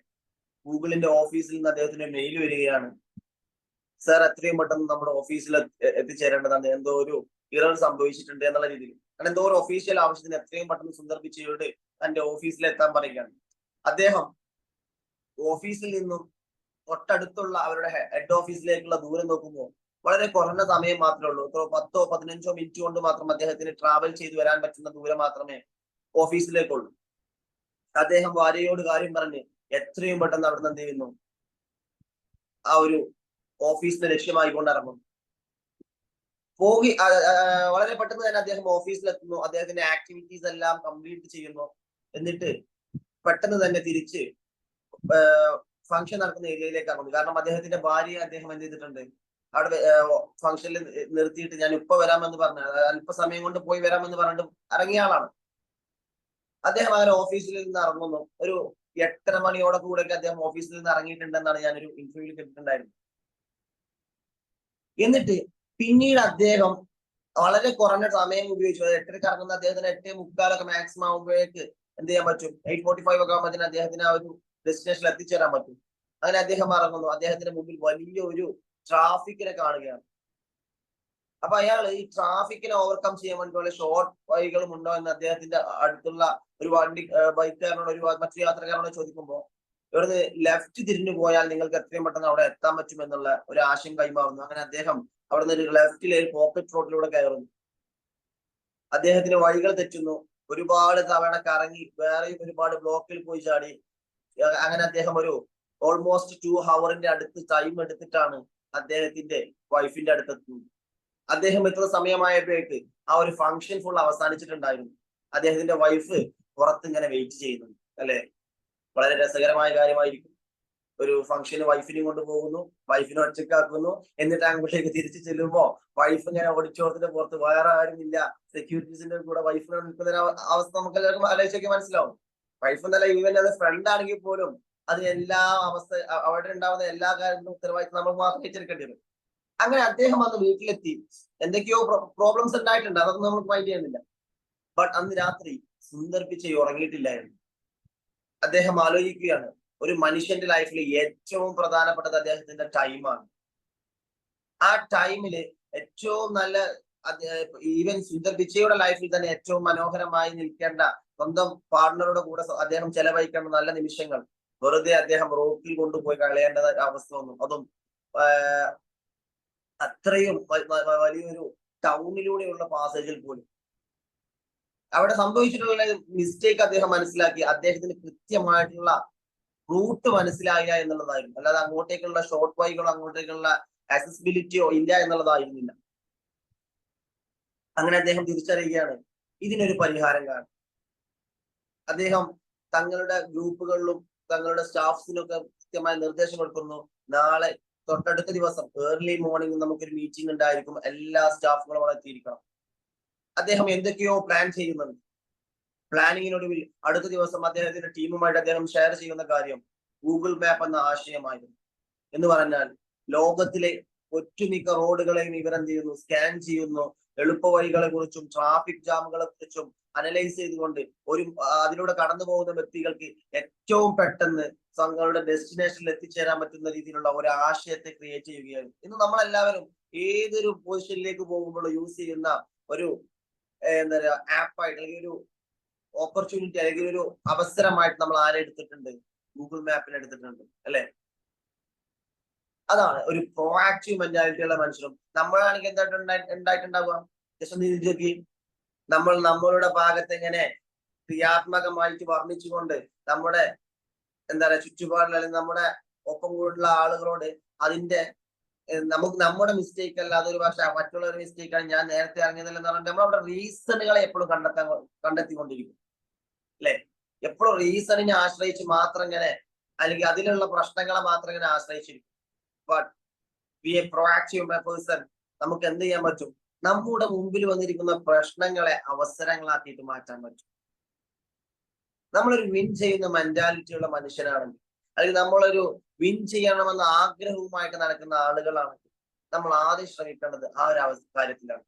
Speaker 4: ഗൂഗിളിന്റെ ഓഫീസിൽ നിന്ന് അദ്ദേഹത്തിന് മെയിൽ വരികയാണ്. സാർ, എത്രയും പെട്ടെന്ന് നമ്മുടെ ഓഫീസിൽ എത്തിച്ചേരേണ്ടതാണ്, എന്തോ ഒരു ഇറർ സംഭവിച്ചിട്ടുണ്ട് എന്നുള്ള രീതിയിൽ. കാരണം എന്തോ ഒരു ഒഫീഷ്യൽ ആവശ്യത്തിന് എത്രയും പെട്ടെന്ന് സുന്ദർ പിച്ചൈയോട് തന്റെ ഓഫീസിൽ എത്താൻ പറയുകയാണ്. അദ്ദേഹം ഓഫീസിൽ നിന്നും തൊട്ടടുത്തുള്ള അവരുടെ ഹെഡ് ഓഫീസിലേക്കുള്ള ദൂരം നോക്കുമ്പോൾ വളരെ കുറഞ്ഞ സമയം മാത്രമേ ഉള്ളൂ. 10-15 മിനിറ്റ് കൊണ്ട് മാത്രം അദ്ദേഹത്തിന് ട്രാവൽ ചെയ്ത് വരാൻ പറ്റുന്ന ദൂരം മാത്രമേ ഓഫീസിലേക്കുള്ളൂ. അദ്ദേഹം ഭാര്യയോട് കാര്യം പറഞ്ഞ് എത്രയും പെട്ടെന്ന് അവിടുന്ന് എന്ത് ചെയ്യുന്നു, ആ ഒരു ഓഫീസിനെ ലക്ഷ്യമായിക്കൊണ്ട് ഇറങ്ങുന്നു. വളരെ പെട്ടെന്ന് തന്നെ അദ്ദേഹം ഓഫീസിലെത്തുന്നു. അദ്ദേഹത്തിന്റെ ആക്ടിവിറ്റീസ് എല്ലാം കംപ്ലീറ്റ് ചെയ്യുന്നു. എന്നിട്ട് പെട്ടെന്ന് തന്നെ തിരിച്ച് ഫംഗ്ഷൻ നടക്കുന്ന ഏരിയയിലേക്ക് ഇറങ്ങുന്നു. കാരണം അദ്ദേഹത്തിന്റെ ഭാര്യയെ അദ്ദേഹം എന്ത് ചെയ്തിട്ടുണ്ട്, അവിടെ ഫംഗ്ഷനിൽ നിർത്തിയിട്ട് ഞാൻ ഇപ്പൊ വരാമെന്ന് പറഞ്ഞു, അല്പസമയം കൊണ്ട് പോയി വരാമെന്ന് പറഞ്ഞിട്ട് ഇറങ്ങിയ ആളാണ് അദ്ദേഹം. അങ്ങനെ ഓഫീസിൽ നിന്ന് ഇറങ്ങുന്നു. ഒരു 8:30 മണിയോടെ കൂടെ അദ്ദേഹം ഓഫീസിൽ നിന്ന് ഇറങ്ങിയിട്ടുണ്ടെന്നാണ് ഞാനൊരു ഇന്റർവ്യൂവിൽ കേട്ടിട്ടുണ്ടായിരുന്നു. എന്നിട്ട് പിന്നീട് അദ്ദേഹം വളരെ കുറഞ്ഞ സമയം ഉപയോഗിച്ചു. 8:30 ഇറങ്ങുന്ന അദ്ദേഹത്തിന് 8:45 മാക്സിമം ആകുമ്പോഴേക്ക് എന്ത് ചെയ്യാൻ പറ്റും, 8:45 ഒക്കെ ആകുമ്പോഴത്തേന് അദ്ദേഹത്തിന് ആ ഒരു ഡെസ്റ്റിനേഷനിൽ എത്തിച്ചേരാൻ പറ്റും. അങ്ങനെ അദ്ദേഹം ഇറങ്ങുന്നു. അദ്ദേഹത്തിന്റെ മുമ്പിൽ വലിയ ഒരു ട്രാഫിക്കിനെ കാണുകയാണ്. അപ്പൊ അയാൾ ഈ ട്രാഫിക്കിനെ ഓവർകം ചെയ്യാൻ വേണ്ടിയുള്ള ഷോർട്ട് വഴികളും ഉണ്ടോ എന്ന് അദ്ദേഹത്തിന്റെ അടുത്തുള്ള ഒരു ബൈക്കുകാരനോട് മറ്റു യാത്രക്കാരനോട് ചോദിക്കുമ്പോൾ ഇവിടുന്ന് ലെഫ്റ്റ് തിരിഞ്ഞു പോയാൽ നിങ്ങൾക്ക് എത്രയും പെട്ടെന്ന് അവിടെ എത്താൻ പറ്റുമെന്നുള്ള ഒരു ആശയം കൈമാറുന്നു. അങ്ങനെ അദ്ദേഹം അവിടുന്ന് ഒരു ലെഫ്റ്റിലെ ഒരു പോക്കറ്റ് റോഡിലൂടെ കയറുന്നു. അദ്ദേഹത്തിന് വഴികൾ തെറ്റുന്നു. ഒരുപാട് തവണ കറങ്ങി വേറെയും ഒരുപാട് ബ്ലോക്കിൽ പോയി ചാടി. അങ്ങനെ അദ്ദേഹം ഒരു ഓൾമോസ്റ്റ് 2 ഹവറിന്റെ അടുത്ത് ടൈം എടുത്തിട്ടാണ് അദ്ദേഹത്തിന്റെ വൈഫിന്റെ അടുത്തെത്തുന്നത്. അദ്ദേഹം എത്ര സമയമായപ്പോഴേക്ക് ആ ഒരു ഫംഗ്ഷൻ ഫുൾ അവസാനിച്ചിട്ടുണ്ടായിരുന്നു. അദ്ദേഹത്തിന്റെ വൈഫ് പുറത്ത് ഇങ്ങനെ വെയിറ്റ് ചെയ്യുന്നുണ്ട് അല്ലെ? വളരെ രസകരമായ കാര്യമായിരിക്കും. ഒരു ഫംഗ്ഷന് വൈഫിനെ കൊണ്ട് പോകുന്നു, വൈഫിനെ ഒറ്റക്കാക്കുന്നു, എന്നിട്ട് അങ്ങോട്ടേക്ക് തിരിച്ചു ചെല്ലുമ്പോ വൈഫ് ഇങ്ങനെ ഓടിച്ചോടത്തിന്റെ പുറത്ത് വേറെ ആരും ഇല്ല, സെക്യൂരിറ്റീസിന്റെ കൂടെ വൈഫിനെ നിൽക്കുന്ന അവസ്ഥ നമുക്ക് എല്ലാവർക്കും ആലോചിച്ചൊക്കെ മനസ്സിലാവും. വൈഫ് എന്നല്ല, ഈവൻ അത് ഫ്രണ്ട് ആണെങ്കിൽ പോലും അതിനെല്ലാ അവിടെ ഉണ്ടാവുന്ന എല്ലാ കാര്യങ്ങളും ഉത്തരവാദിത്വം നമ്മൾ മാത്രം ഏറ്റെടുക്കേണ്ടി വരും. അങ്ങനെ അദ്ദേഹം അന്ന് വീട്ടിലെത്തി. എന്തൊക്കെയോ പ്രോബ്ലംസ് ഉണ്ടായിട്ടുണ്ട്, അതൊന്നും നമുക്ക് മൈൻഡ് ചെയ്യുന്നില്ല. ബട്ട് അന്ന് രാത്രി സുന്ദർ പിച്ചൈ ഉറങ്ങിയിട്ടില്ലായിരുന്നു. അദ്ദേഹം ആലോചിക്കുകയാണ്, ഒരു മനുഷ്യന്റെ ലൈഫിൽ ഏറ്റവും പ്രധാനപ്പെട്ടത് അദ്ദേഹത്തിന്റെ ടൈമാണ്. ആ ടൈമില് ഏറ്റവും നല്ല ഈവൻ സുന്ദർ പിച്ചൈയുടെ ലൈഫിൽ തന്നെ ഏറ്റവും മനോഹരമായി നിൽക്കേണ്ട സ്വന്തം പാർട്ണറുടെ കൂടെ അദ്ദേഹം ചെലവഴിക്കേണ്ട നല്ല നിമിഷങ്ങൾ വെറുതെ അദ്ദേഹം റോക്കിൽ കൊണ്ടുപോയി കളയേണ്ട അവസ്ഥ വന്നു. അതും അത്രയും വലിയൊരു ടൗണിലൂടെയുള്ള പാസേജിൽ പോലും. അവിടെ സംഭവിച്ചിട്ടുള്ള മിസ്റ്റേക്ക് അദ്ദേഹം മനസ്സിലാക്കി. അദ്ദേഹത്തിന് കൃത്യമായിട്ടുള്ള റൂട്ട് മനസ്സിലായില്ല എന്നുള്ളതായിരുന്നു. അല്ലാതെ അങ്ങോട്ടേക്കുള്ള ഷോർട്ട് വഴികളോ അങ്ങോട്ടേക്കുള്ള ആക്സസിബിലിറ്റിയോ ഇല്ല എന്നുള്ളതായിരുന്നില്ല. അങ്ങനെ അദ്ദേഹം തിരിച്ചറിയുകയാണ്, ഇതിനൊരു പരിഹാരം കാണും. അദ്ദേഹം തങ്ങളുടെ ഗ്രൂപ്പുകളിലും തങ്ങളുടെ സ്റ്റാഫ്സിനൊക്കെ കൃത്യമായ നിർദ്ദേശം കൊടുക്കുന്നു. നാളെ തൊട്ടടുത്ത ദിവസം ഏർലി മോർണിംഗ് നമുക്കൊരു മീറ്റിംഗ് ഉണ്ടായിരിക്കും, എല്ലാ സ്റ്റാഫുകളും അവിടെ എത്തിയിരിക്കണം. അദ്ദേഹം എന്തൊക്കെയോ പ്ലാൻ ചെയ്യുന്നുണ്ട്. പ്ലാനിങ്ങിനൊടുവിൽ അടുത്ത ദിവസം അദ്ദേഹത്തിന്റെ ടീമുമായിട്ട് അദ്ദേഹം ഷെയർ ചെയ്യുന്ന കാര്യം ഗൂഗിൾ മാപ്പ് എന്ന ആശയമായിരുന്നു. എന്ന് പറഞ്ഞാൽ ലോകത്തിലെ ഒട്ടുമിക്ക റോഡുകളെയും ഇവരെന്ത് ചെയ്യുന്നു, സ്കാൻ ചെയ്യുന്നു. എളുപ്പവഴികളെ കുറിച്ചും ട്രാഫിക് ജാമുകളെ കുറിച്ചും അനലൈസ് ചെയ്തുകൊണ്ട് അതിലൂടെ കടന്നു പോകുന്ന വ്യക്തികൾക്ക് ഏറ്റവും പെട്ടെന്ന് തങ്ങളുടെ ഡെസ്റ്റിനേഷനിൽ എത്തിച്ചേരാൻ പറ്റുന്ന രീതിയിലുള്ള ഒരു ആശയത്തെ ക്രിയേറ്റ് ചെയ്യുകയാണ്. ഇന്ന് നമ്മളെല്ലാവരും ഏതൊരു പൊസിഷനിലേക്ക് പോകുമ്പോൾ യൂസ് ചെയ്യുന്ന ഒരു എന്താ പറയുക ആപ്പായിട്ട് അല്ലെങ്കിൽ ഒരു ഓപ്പർച്യൂണിറ്റി അല്ലെങ്കിൽ ഒരു അവസരമായിട്ട് നമ്മൾ ആരെ എടുത്തിട്ടുണ്ട്? ഗൂഗിൾ മാപ്പിനെ എടുത്തിട്ടുണ്ട് അല്ലെ? അതാണ് ഒരു പ്രോആക്റ്റീവ് മെന്റാലിറ്റിയുള്ള മനുഷ്യരും. നമ്മളാണെങ്കിൽ ഉണ്ടായിട്ടുണ്ടാവുക ജസ്റ്റ് നമ്മളുടെ ഭാഗത്ത് എങ്ങനെ ക്രിയാത്മകമായിട്ട് വർണ്ണിച്ചുകൊണ്ട് നമ്മുടെ എന്താ പറയുക ചുറ്റുപാടിൽ അല്ലെങ്കിൽ നമ്മുടെ ഒപ്പം കൂടുള്ള ആളുകളോട് അതിന്റെ നമ്മുടെ മിസ്റ്റേക്ക് അല്ല, അതൊരു പക്ഷെ മറ്റുള്ളവരുടെ മിസ്റ്റേക്കാണ്, ഞാൻ നേരത്തെ ഇറങ്ങിയതല്ലെന്ന് പറഞ്ഞിട്ട് നമ്മളവിടെ റീസണുകളെ എപ്പോഴും കണ്ടെത്തിക്കൊണ്ടിരിക്കും അല്ലെ? എപ്പോഴും റീസണിനെ ആശ്രയിച്ച് മാത്രം ഇങ്ങനെ അല്ലെങ്കിൽ അതിലുള്ള പ്രശ്നങ്ങളെ മാത്രം ഇങ്ങനെ ആശ്രയിച്ചിരിക്കും. But B A proactive person. നമുക്ക് എന്ത് ചെയ്യാൻ പറ്റും? നമ്മുടെ മുമ്പിൽ വന്നിരിക്കുന്ന പ്രശ്നങ്ങളെ അവസരങ്ങളാക്കിയിട്ട് മാറ്റാൻ പറ്റും. നമ്മളൊരു വിൻ ചെയ്യുന്ന മെന്റാലിറ്റിയുള്ള മനുഷ്യനാണെങ്കിൽ അല്ലെങ്കിൽ നമ്മളൊരു വിൻ ചെയ്യണമെന്ന ആഗ്രഹവുമായിട്ട് നടക്കുന്ന ആളുകളാണെങ്കിൽ നമ്മൾ ആദ്യം ശ്രമിക്കേണ്ടത് ആ ഒരു കാര്യത്തിലാണ്.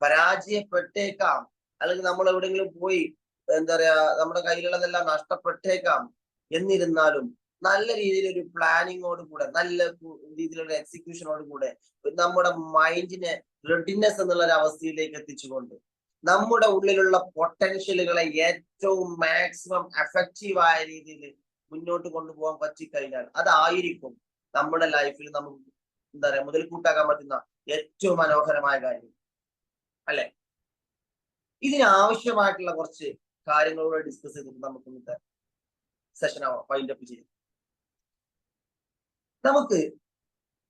Speaker 4: പരാജയപ്പെട്ടേക്കാം, അല്ലെങ്കിൽ നമ്മൾ എവിടെയെങ്കിലും പോയി എന്താ പറയാ നമ്മുടെ കയ്യിലുള്ളതെല്ലാം നഷ്ടപ്പെട്ടേക്കാം. എന്നിരുന്നാലും നല്ല രീതിയിൽ ഒരു പ്ലാനിങ്ങോട് കൂടെ നല്ല രീതിയിലുള്ള എക്സിക്യൂഷനോട് കൂടെ നമ്മുടെ മൈൻഡിനെ റെഡിനെസ് എന്നുള്ള ഒരു അവസ്ഥയിലേക്ക് എത്തിച്ചുകൊണ്ട് നമ്മുടെ ഉള്ളിലുള്ള പൊട്ടൻഷ്യലുകളെ ഏറ്റവും മാക്സിമം എഫക്റ്റീവായ രീതിയിൽ മുന്നോട്ട് കൊണ്ടുപോകാൻ പറ്റിക്കഴിഞ്ഞാൽ അതായിരിക്കും നമ്മുടെ ലൈഫിൽ നമുക്ക് എന്താ പറയാ മുതൽക്കൂട്ടാക്കാൻ പറ്റുന്ന ഏറ്റവും മനോഹരമായ കാര്യം അല്ലെ? ഇതിനാവശ്യമായിട്ടുള്ള കുറച്ച് കാര്യങ്ങളോട് ഡിസ്കസ് ചെയ്തിട്ട് നമുക്ക് ഇന്നത്തെ സെഷൻ വൈൻഡ് അപ്പ് ചെയ്യാം. നമുക്ക്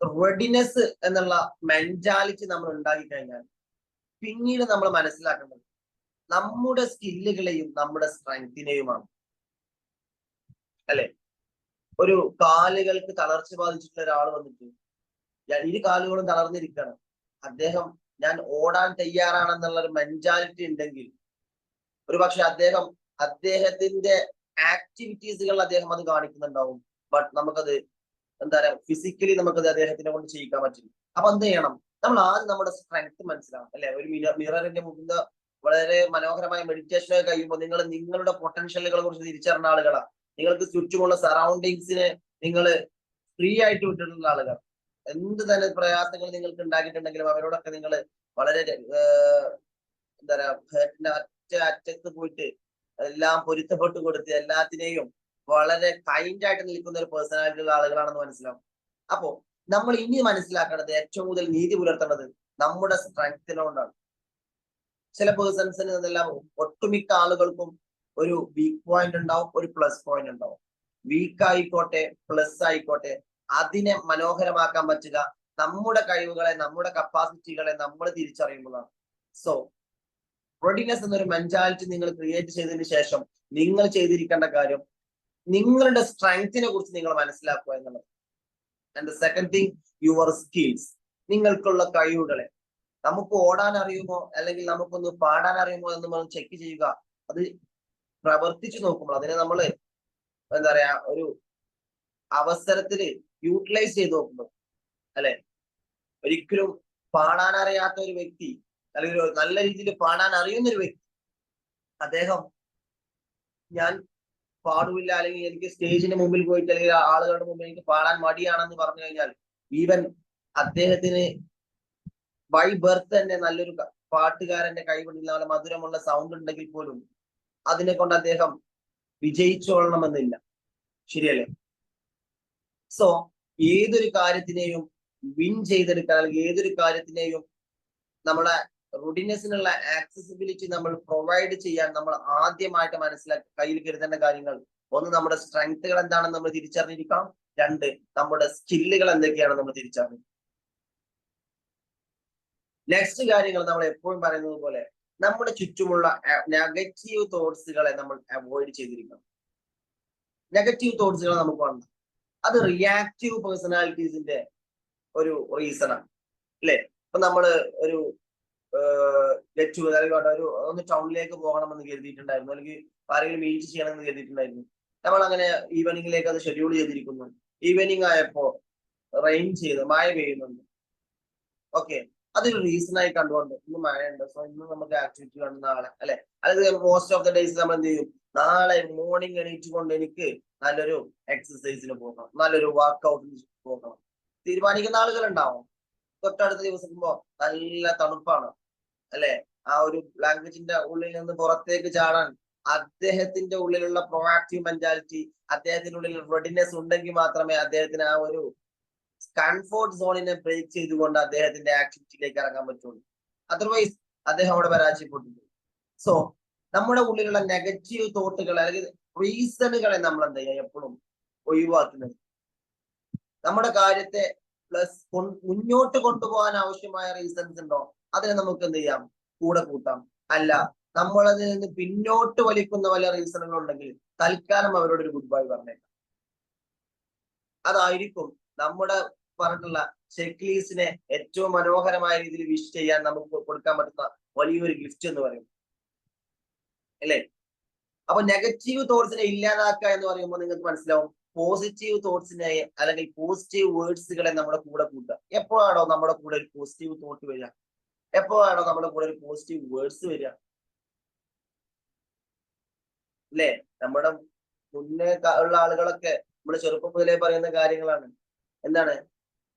Speaker 4: റെഡിനെസ് എന്നുള്ള മെന്റാലിറ്റി നമ്മൾ ഉണ്ടാക്കി കഴിഞ്ഞാൽ പിന്നീട് നമ്മൾ മനസ്സിലാക്കേണ്ടത് നമ്മുടെ സ്കില്ലുകളെയും നമ്മുടെ സ്ട്രെങ്തിനെയുമാണ് അല്ലെ? ഒരു കാലുകൾക്ക് തളർച്ച ബാധിച്ചിട്ടുള്ള ഒരാൾ വന്നിട്ട് ഇരു കാലുകളും തളർന്നിരിക്കണം, ഞാൻ ഓടാൻ തയ്യാറാണെന്നുള്ള ഒരു മെന്റാലിറ്റി ഉണ്ടെങ്കിൽ ഒരു പക്ഷെ അദ്ദേഹത്തിന്റെ ആക്ടിവിറ്റീസുകൾ അദ്ദേഹം അത് കാണിക്കുന്നുണ്ടാവും. ബട്ട് നമുക്കത് എന്താ പറയാ ഫിസിക്കലി നമുക്കത് അദ്ദേഹത്തിനെ കൊണ്ട് ചെയ്യിക്കാൻ പറ്റില്ല. അപ്പൊ എന്ത് ചെയ്യണം? നമ്മൾ ആദ്യം നമ്മുടെ സ്ട്രെങ്ത് മനസ്സിലാവും അല്ലെ? ഒരു മിററിന്റെ മുമ്പിൽ വളരെ മനോഹരമായ മെഡിറ്റേഷൻ ഒക്കെ കഴിയുമ്പോൾ നിങ്ങൾ നിങ്ങളുടെ പൊട്ടൻഷ്യലുകളെ കുറിച്ച് തിരിച്ചറിഞ്ഞ ആളുകളാണ്. നിങ്ങൾക്ക് ചുറ്റുമുള്ള സറൗണ്ടിങ്സിനെ നിങ്ങൾ ഫ്രീ ആയിട്ട് വിട്ടിട്ടുള്ള ആളുകൾ. എന്ത് തന്നെ പ്രയാസങ്ങൾ നിങ്ങൾക്ക് ഉണ്ടാക്കിയിട്ടുണ്ടെങ്കിലും അവരോടൊക്കെ നിങ്ങൾ വളരെ എന്താ പറയാ ഹേർട്ടിന്റെ അറ്റത്ത് പോയിട്ട് എല്ലാം പൊരുത്തപ്പെട്ട് കൊടുത്ത് എല്ലാത്തിനെയും വളരെ കൈൻഡ് ആയിട്ട് നിൽക്കുന്ന ഒരു പേഴ്സണാലിറ്റി ഉള്ള ആളുകളാണെന്ന് മനസ്സിലാവും. അപ്പോ നമ്മൾ ഇനി മനസ്സിലാക്കേണ്ടത് ഏറ്റവും കൂടുതൽ നീതി പുലർത്തേണ്ടത് നമ്മുടെ സ്ട്രെങ്തിനോണ്ടാണ്. ചില പേഴ്സൺസിന് എല്ലാം ഒട്ടുമിക്ക ആളുകൾക്കും ഒരു വീക്ക് പോയിന്റ് ഉണ്ടാവും, ഒരു പ്ലസ് പോയിന്റ് ഉണ്ടാവും. വീക്ക് ആയിക്കോട്ടെ പ്ലസ് ആയിക്കോട്ടെ അതിനെ മനോഹരമാക്കാൻ പറ്റുക നമ്മുടെ കഴിവുകളെ നമ്മുടെ കപ്പാസിറ്റികളെ നമ്മൾ തിരിച്ചറിയുമ്പോഴാണ്. സോ റെഡിനെസ് എന്നൊരു മെന്റാലിറ്റി നിങ്ങൾ ക്രിയേറ്റ് ചെയ്തതിന് ശേഷം നിങ്ങൾ ചെയ്തിരിക്കേണ്ട കാര്യം നിങ്ങളുടെ സ്ട്രെങ്തിനെ കുറിച്ച് നിങ്ങൾ മനസ്സിലാക്കുക എന്നുള്ളത്. And the second thing your skills. നിങ്ങൾക്കുള്ള കഴിവുകളെ നമുക്ക് ഓടാൻ അറിയുമോ അല്ലെങ്കിൽ നമുക്കൊന്ന് പാടാൻ അറിയുമോ എന്ന് നമ്മൾ ചെക്ക് ചെയ്യുക. അത് പ്രവർത്തിച്ചു നോക്കുമ്പോൾ അതിനെ നമ്മൾ എന്താ പറയാ ഒരു അവസരത്തിൽ യൂട്ടിലൈസ് ചെയ്ത് നോക്കുമ്പോൾ അല്ലെ ഒരിക്കലും പാടാൻ അറിയാത്ത ഒരു വ്യക്തി, അല്ലെങ്കിൽ ഒരു നല്ല രീതിയിൽ പാടാൻ അറിയുന്ന ഒരു വ്യക്തി, അദ്ദേഹം ഞാൻ പാടില്ല, അല്ലെങ്കിൽ എനിക്ക് സ്റ്റേജിന്റെ മുമ്പിൽ പോയിട്ട് അല്ലെങ്കിൽ ആളുകളുടെ മുമ്പിൽ എനിക്ക് പാടാൻ മടിയാണെന്ന് പറഞ്ഞു കഴിഞ്ഞാൽ, ഈവൻ അദ്ദേഹത്തിന് ബൈ ബർത്ത് തന്നെ നല്ലൊരു പാട്ടുകാരന്റെ കൈകൊണ്ടുള്ള നല്ല മധുരമുള്ള സൗണ്ട് ഉണ്ടെങ്കിൽ പോലും അതിനെ കൊണ്ട് അദ്ദേഹം വിജയിച്ചോളണമെന്നില്ല. ശരിയല്ലേ? സോ ഏതൊരു കാര്യത്തിനെയും വിൻ ചെയ്തെടുക്കാൻ, അല്ലെങ്കിൽ ഏതൊരു കാര്യത്തിനെയും നമ്മളെ റൂഡിനെസിനുള്ള ആക്സസിബിലിറ്റി നമ്മൾ പ്രൊവൈഡ് ചെയ്യാൻ നമ്മൾ ആദ്യമായിട്ട് മനസ്സിലാക്കി കയ്യിൽ കരുതേണ്ട കാര്യങ്ങൾ, ഒന്ന് നമ്മുടെ സ്ട്രെങ്ത്തുകൾ എന്താണെന്ന് നമ്മൾ തിരിച്ചറിഞ്ഞിരിക്കണം, രണ്ട് നമ്മുടെ സ്കില്ലുകൾ എന്തൊക്കെയാണ് നമ്മൾ തിരിച്ചറിഞ്ഞിരിക്കണം. നെക്സ്റ്റ് കാര്യങ്ങൾ നമ്മൾ എപ്പോഴും പറയുന്നത് പോലെ നമ്മുടെ ചുറ്റുമുള്ള നെഗറ്റീവ് തോട്ട്സുകളെ നമ്മൾ അവോയ്ഡ് ചെയ്തിരിക്കണം. നെഗറ്റീവ് തോട്ട്സുകൾ നമുക്ക് വന്നു, അത് റിയാക്റ്റീവ് പേഴ്സണാലിറ്റീസിന്റെ ഒരു റീസണാണ് അല്ലെ? ഇപ്പൊ നമ്മള് ഒരു ഒരു ഒന്ന് ടൗണിലേക്ക് പോകണമെന്ന് കരുതിയിട്ടുണ്ടായിരുന്നു, അല്ലെങ്കിൽ ആരെങ്കിലും മീറ്റ് ചെയ്യണമെന്ന് കരുതിയിട്ടുണ്ടായിരുന്നു. നമ്മൾ അങ്ങനെ ഈവനിങ്ങിലേക്ക് അത് ഷെഡ്യൂൾ ചെയ്തിരിക്കുന്നു. ഈവനിങ് ആയപ്പോ റെയിൻ ചെയ്ത് മഴ പെയ്യുന്നുണ്ട്. ഓക്കെ, അതൊരു റീസൺ ആയി കണ്ടുകൊണ്ട് ഇന്ന് മഴയുണ്ട്, സോ ഇന്ന് നമുക്ക് ആക്ടിവിറ്റി കാണും നാളെ, അല്ലെ? അല്ലെങ്കിൽ മോസ്റ്റ് ഓഫ് ദ ഡേയ്സ് നമ്മൾ എന്ത് ചെയ്യും, നാളെ മോർണിംഗ് എണീറ്റുകൊണ്ട് എനിക്ക് നല്ലൊരു എക്സസൈസിന് പോകണം, നല്ലൊരു വർക്ക്ഔട്ടിന് പോകണം തീരുമാനിക്കുന്ന ആളുകൾ ഉണ്ടാവും. തൊട്ടടുത്ത ദിവസം നല്ല തണുപ്പാണ് അല്ലെ? ആ ഒരു ബ്ലാങ്കറ്റിന്റെ ഉള്ളിൽ നിന്ന് പുറത്തേക്ക് ചാടാൻ അദ്ദേഹത്തിന്റെ ഉള്ളിലുള്ള പ്രൊആക്റ്റീവ് മെന്റാലിറ്റി, അദ്ദേഹത്തിന്റെ ഉള്ളിൽ റെഡിനെസ് ഉണ്ടെങ്കിൽ മാത്രമേ അദ്ദേഹത്തിന് ആ ഒരു കംഫോർട്ട് സോണിനെ ബ്രേക്ക് ചെയ്തുകൊണ്ട് അദ്ദേഹത്തിന്റെ ആക്ടിവിറ്റിയിലേക്ക് ഇറങ്ങാൻ പറ്റുള്ളൂ. അതർവൈസ് അദ്ദേഹം അവിടെ പരാജയപ്പെട്ടു. സോ നമ്മുടെ ഉള്ളിലുള്ള നെഗറ്റീവ് തോട്ടുകൾ അല്ലെങ്കിൽ റീസണുകളെ നമ്മൾ എന്താ ചെയ്യുക, എപ്പോഴും ഒഴിവാക്കുന്നത്. നമ്മുടെ കാര്യത്തെ പ്ലസ് മുന്നോട്ട് കൊണ്ടുപോകാൻ ആവശ്യമായ റീസൺസ് ഉണ്ടോ, അതിനെ നമുക്ക് എന്ത് ചെയ്യാം, കൂടെ കൂട്ടാം. അല്ല, നമ്മളതിൽ നിന്ന് പിന്നോട്ട് വലിക്കുന്ന വല്ല റീസണുകൾ ഉണ്ടെങ്കിൽ തൽക്കാലം അവരോട് ഒരു ഗുഡ് ബൈ പറഞ്ഞേക്കാം. അതായിരിക്കും നമ്മുടെ പറഞ്ഞിട്ടുള്ള ചെക്ക് ഏറ്റവും മനോഹരമായ രീതിയിൽ വിഷ് ചെയ്യാൻ നമുക്ക് കൊടുക്കാൻ പറ്റുന്ന വലിയൊരു ഗിഫ്റ്റ് എന്ന് പറയും അല്ലേ? അപ്പൊ നെഗറ്റീവ് തോട്ട്സിനെ ഇല്ലാതാക്കുക എന്ന് പറയുമ്പോൾ നിങ്ങൾക്ക് മനസ്സിലാവും, പോസിറ്റീവ് തോട്ട്സിനെ അല്ലെങ്കിൽ പോസിറ്റീവ് വേർഡ്സുകളെ നമ്മുടെ കൂടെ കൂട്ടുക. എപ്പോഴാണോ നമ്മുടെ കൂടെ ഒരു പോസിറ്റീവ് തോട്ട് വരിക, എപ്പോഴാണോ നമ്മുടെ കൂടെ ഒരു പോസിറ്റീവ് വേർഡ്സ് വരിക അല്ലേ? നമ്മുടെ മുന്നേ ഉള്ള ആളുകളൊക്കെ നമ്മുടെ ചെറുപ്പം മുതലേ പറയുന്ന കാര്യങ്ങളാണ്. എന്താണ്?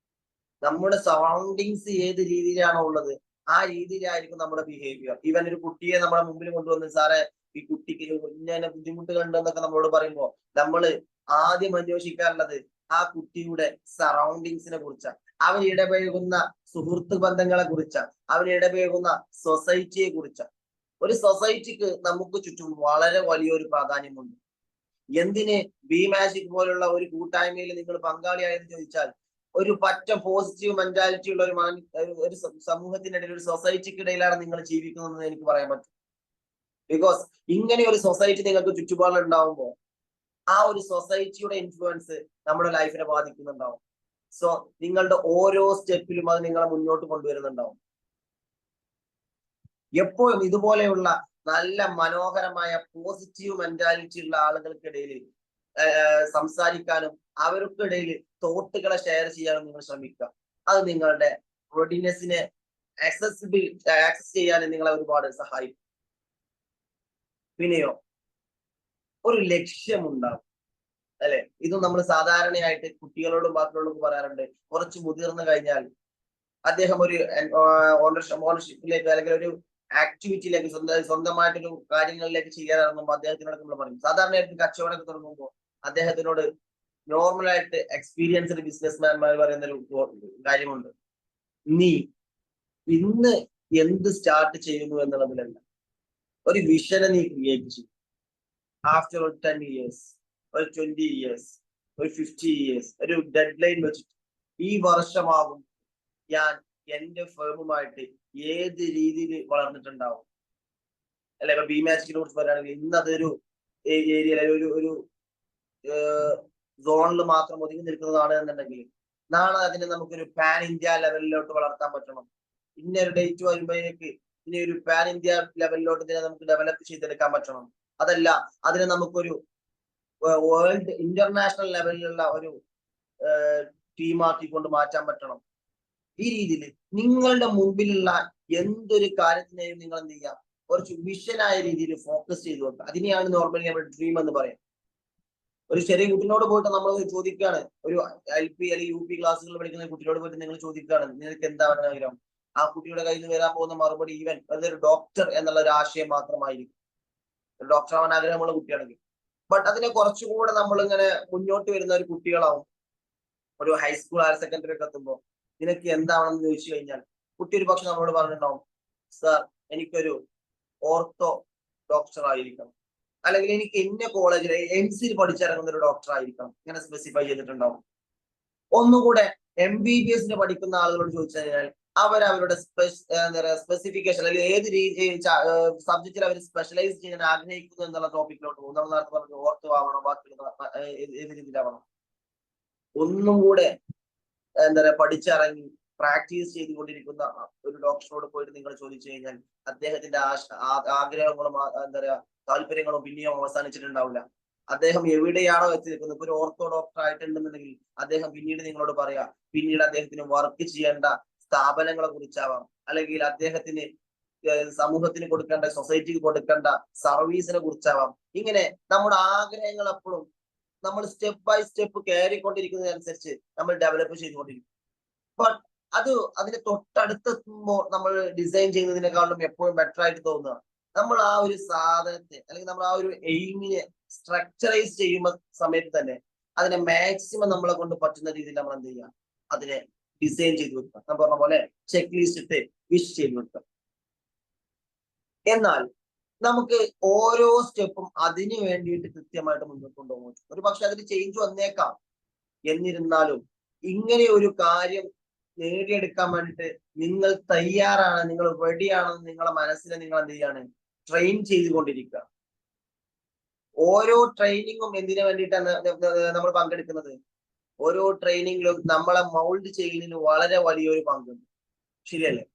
Speaker 4: നമ്മുടെ സറൗണ്ടിങ്സ് ഏത് രീതിയിലാണോ ഉള്ളത് ആ രീതിയിലായിരിക്കും നമ്മുടെ ബിഹേവിയർ. ഈവൻ ഒരു കുട്ടിയെ നമ്മുടെ മുമ്പിൽ കൊണ്ടുവന്ന്, സാറേ ഈ കുട്ടിക്ക് ഇങ്ങനെ ബുദ്ധിമുട്ടുകൾ ഉണ്ടെന്നൊക്കെ നമ്മളോട് പറയുമ്പോൾ നമ്മൾ ആദ്യം അന്വേഷിക്കാറുള്ളത് ആ കുട്ടിയുടെ സറൗണ്ടിങ്സിനെ കുറിച്ചാണ്, അവൻ ഇടപഴകുന്ന സുഹൃത്ത് ബന്ധങ്ങളെ കുറിച്ചാണ്, അവൻ ഇടപഴകുന്ന സൊസൈറ്റിയെ കുറിച്ചാണ്. ഒരു സൊസൈറ്റിക്ക് നമുക്ക് ചുറ്റും വളരെ വലിയൊരു പ്രാധാന്യമുണ്ട്. എന്തിന് ബി മാജിക് പോലുള്ള ഒരു കൂട്ടായ്മയിൽ നിങ്ങൾ പങ്കാളിയായെന്ന് ചോദിച്ചാൽ, ഒരു പറ്റ പോസിറ്റീവ് മെന്റാലിറ്റി ഉള്ള ഒരു സമൂഹത്തിനിടയിൽ, ഒരു സൊസൈറ്റിക്കിടയിലാണ് നിങ്ങൾ ജീവിക്കുന്നതെന്ന് എനിക്ക് പറയാൻ പറ്റും. ബിക്കോസ് ഇങ്ങനെ ഒരു സൊസൈറ്റി നിങ്ങൾക്ക് ചുറ്റുപാടുണ്ടാവുമ്പോൾ ആ ഒരു സൊസൈറ്റിയുടെ ഇൻഫ്ലുവൻസ് നമ്മുടെ ലൈഫിനെ ബാധിക്കുന്നുണ്ടാവും. സോ നിങ്ങളുടെ ഓരോ സ്റ്റെപ്പിലും അത് നിങ്ങളെ മുന്നോട്ട് കൊണ്ടുവരുന്നുണ്ടാവും. എപ്പോഴും ഇതുപോലെയുള്ള നല്ല മനോഹരമായ പോസിറ്റീവ് മെന്റാലിറ്റി ഉള്ള ആളുകൾക്കിടയിൽ സംസാരിക്കാനും അവർക്കിടയിൽ തോട്ടുകളെ ഷെയർ ചെയ്യാനും നിങ്ങൾ ശ്രമിക്കുക. അത് നിങ്ങളുടെ റെഡിനെസിനെ ആക്സസ് ചെയ്യാനും നിങ്ങളെ ഒരുപാട് സഹായിക്കും. പിന്നെയോ ഒരു ലക്ഷ്യമുണ്ടാവും അല്ലെ? ഇതും നമ്മൾ സാധാരണയായിട്ട് കുട്ടികളോടും ബാക്കിയുള്ളവർക്ക് പറയാറുണ്ട്. കുറച്ച് മുതിർന്നു കഴിഞ്ഞാൽ അദ്ദേഹം ഒരു ഓണർഷിപ്പിലേക്ക് അല്ലെങ്കിൽ ഒരു ആക്ടിവിറ്റിയിലേക്ക് സ്വന്തമായിട്ടൊരു കാര്യങ്ങളിലേക്ക് ചെയ്യാൻ ഇറങ്ങുമ്പോൾ അദ്ദേഹത്തിനോട് നമ്മൾ പറയും, സാധാരണയായിട്ട് കച്ചവടമൊക്കെ തുടങ്ങുമ്പോൾ അദ്ദേഹത്തിനോട് നോർമലായിട്ട് എക്സ്പീരിയൻസ്ഡ് ബിസിനസ്മാൻമാർ പറയുന്ന ഒരു കാര്യമുണ്ട്, നീ ഇന്ന് എന്ത് സ്റ്റാർട്ട് ചെയ്യുന്നു എന്നുള്ളതിലല്ല, ഒരു വിഷനെ നീ ക്രിയേറ്റ് ചെയ്യും. ആഫ്റ്റർ ഒരു 10 years, ഒരു 20 years, ഒരു 50 years ഒരു ഡെഡ് ലൈൻ വെച്ചിട്ട് ഈ വർഷമാകും ഞാൻ എന്റെ ഫേമുമായിട്ട് ഏത് രീതിയിൽ വളർന്നിട്ടുണ്ടാവും അല്ലെ? ഇപ്പൊ ബി മാജിക്കിനെ കുറിച്ച് പറയുകയാണെങ്കിൽ ഇന്ന് അതൊരു ഏരിയയിൽ ഒരു സോണിൽ മാത്രം ഒതുങ്ങി നിൽക്കുന്നതാണ് എന്നുണ്ടെങ്കിൽ നാളെ അതിനെ നമുക്കൊരു പാൻ ഇന്ത്യ ലെവലിലോട്ട് വളർത്താൻ പറ്റണം. ഇന്നൊരു ഡേറ്റ് വരുമ്പോഴേക്ക് ഇനി ഒരു പാൻ ഇന്ത്യ ലെവലിലോട്ട് ഇതിനെ നമുക്ക് ഡെവലപ്പ് ചെയ്തെടുക്കാൻ പറ്റണം. അതല്ല, അതിനെ നമുക്കൊരു വേൾഡ് ഇന്റർനാഷണൽ ലെവലിലുള്ള ഒരു ടീമാക്കി കൊണ്ട് മാറ്റാൻ പറ്റണം. ഈ രീതിയിൽ നിങ്ങളുടെ മുമ്പിലുള്ള എന്തൊരു കാര്യത്തിനെയും നിങ്ങൾ എന്ത് ചെയ്യുക, കുറച്ച് വിഷനായ രീതിയിൽ ഫോക്കസ് ചെയ്ത് വെക്കുക. അതിനെയാണ് നോർമലി നമ്മൾ ഡ്രീം എന്ന് പറയാം. ഒരു ചെറിയ കുട്ടിനോട് പോയിട്ട് നമ്മൾ ചോദിക്കുകയാണ്, ഒരു LP അല്ലെങ്കിൽ UP ക്ലാസ്സുകളിൽ പഠിക്കുന്ന കുട്ടിയോട് പോയിട്ട് നിങ്ങൾ ചോദിക്കുകയാണ് നിങ്ങൾക്ക് എന്താ ആഗ്രഹം, ആ കുട്ടിയുടെ കയ്യിൽ നിന്ന് വരാൻ പോകുന്ന മറുപടി ഈവൻ അതൊരു ഡോക്ടർ എന്നുള്ള ഒരു ആശയം മാത്രമായിരിക്കും. ഒരു ഡോക്ടർ ആവാൻ ആഗ്രഹമുള്ള കുട്ടിയാണെങ്കിൽ. ബട്ട് അതിനെ കുറച്ചുകൂടെ നമ്മൾ ഇങ്ങനെ മുന്നോട്ട് വരുന്ന ഒരു കുട്ടികളാവും. ഒരു ഹൈസ്കൂൾ ഹയർ സെക്കൻഡറി ഒക്കെ എത്തുമ്പോൾ നിനക്ക് എന്താണെന്ന് ചോദിച്ചു കഴിഞ്ഞാൽ കുട്ടി ഒരു പക്ഷെ നമ്മളോട് പറഞ്ഞിട്ടുണ്ടാവും, സാർ എനിക്കൊരു ഓർത്തോ ഡോക്ടർ ആയിരിക്കണം, അല്ലെങ്കിൽ എനിക്ക് ഇന്ന കോളേജിലെ MCയിൽ പഠിച്ചിറങ്ങുന്ന ഒരു ഡോക്ടർ ആയിരിക്കണം, ഇങ്ങനെ സ്പെസിഫൈ ചെയ്തിട്ടുണ്ടാവും. ഒന്നുകൂടെ MBBS പഠിക്കുന്ന ആളുകളോട് ചോദിച്ചു കഴിഞ്ഞാൽ അവരവരുടെ സ്പെസിഫിക്കേഷൻ അല്ലെങ്കിൽ ഏത് രീതി സബ്ജക്റ്റിൽ അവർ സ്പെഷ്യലൈസ് ചെയ്യാൻ ആഗ്രഹിക്കുന്നു എന്നുള്ള ടോപ്പിക്കിലോട്ട് പോകും. നമ്മൾ നേരത്തെ പറഞ്ഞു ഓർത്തോ ആവണോ, ബാക്കിയുള്ള ഏത് രീതിയിലാവണം. ഒന്നും കൂടെ പഠിച്ചിറങ്ങി പ്രാക്ടീസ് ചെയ്തുകൊണ്ടിരിക്കുന്ന ഒരു ഡോക്ടറോട് പോയിട്ട് നിങ്ങൾ ചോദിച്ചു കഴിഞ്ഞാൽ അദ്ദേഹത്തിന്റെ ആഗ്രഹങ്ങളും താല്പര്യങ്ങളും പിന്നെയും അവസാനിച്ചിട്ടുണ്ടാവില്ല. അദ്ദേഹം എവിടെയാണോ എത്തി നിൽക്കുന്നത്, ഇപ്പൊ ഒരു ഓർത്തോ ഡോക്ടർ ആയിട്ടുണ്ടെന്നുണ്ടെങ്കിൽ അദ്ദേഹം പിന്നീട് നിങ്ങളോട് പറയാ, പിന്നീട് അദ്ദേഹത്തിന് വർക്ക് ചെയ്യേണ്ട സ്ഥാപനങ്ങളെ കുറിച്ചാവാം, അല്ലെങ്കിൽ അദ്ദേഹത്തിന് സമൂഹത്തിന് കൊടുക്കേണ്ട, സൊസൈറ്റിക്ക് കൊടുക്കേണ്ട സർവീസിനെ കുറിച്ചാവാം. ഇങ്ങനെ നമ്മുടെ ആഗ്രഹങ്ങൾ എപ്പോഴും നമ്മൾ സ്റ്റെപ്പ് ബൈ സ്റ്റെപ്പ് കയറിക്കൊണ്ടിരിക്കുന്നതിനനുസരിച്ച് നമ്മൾ ഡെവലപ്പ് ചെയ്തുകൊണ്ടിരിക്കും. ബട്ട് അതിന് തൊട്ടടുത്തെത്തുമ്പോൾ നമ്മൾ ഡിസൈൻ ചെയ്യുന്നതിനേക്കാളും എപ്പോഴും ബെറ്റർ ആയിട്ട് തോന്നുക നമ്മൾ ആ ഒരു സാധനത്തെ അല്ലെങ്കിൽ നമ്മൾ ആ ഒരു എയിമിനെ സ്ട്രക്ചറൈസ് ചെയ്യുന്ന സമയത്ത് തന്നെ അതിനെ മാക്സിമം നമ്മളെ കൊണ്ട് പറ്റുന്ന രീതിയിൽ നമ്മൾ എന്ത് ചെയ്യുക, അതിനെ ഡിസൈൻ ചെയ്ത് വെക്കുക. ഞാൻ പറഞ്ഞ പോലെ ചെക്ക് ലിസ്റ്റ് ഇട്ട് വിഷ് ചെയ്ത് വെക്കുക. എന്നാൽ നമുക്ക് ഓരോ സ്റ്റെപ്പും അതിന് വേണ്ടിയിട്ട് കൃത്യമായിട്ട് മുന്നോട്ട് കൊണ്ടുപോകും. ഒരു പക്ഷെ അതിന് ചേഞ്ച് വന്നേക്കാം. എന്നിരുന്നാലും ഇങ്ങനെ ഒരു കാര്യം നേടിയെടുക്കാൻ വേണ്ടിയിട്ട് നിങ്ങൾ തയ്യാറാണ്, നിങ്ങൾ റെഡിയാണെന്ന് നിങ്ങളെ മനസ്സിനെ നിങ്ങൾ എന്ത് ചെയ്യാണ്, ട്രെയിൻ ചെയ്തുകൊണ്ടിരിക്കുക. ഓരോ ട്രെയിനിങ്ങും എന്തിനു വേണ്ടിയിട്ടാണ് നമ്മൾ പങ്കെടുക്കുന്നത്? ഓരോ ട്രെയിനിങ്ങിലും നമ്മളെ മൗൾഡ് ചെയ്യുന്നതിന് വളരെ വലിയൊരു പങ്കുണ്ട്. ശരിയല്ലേ?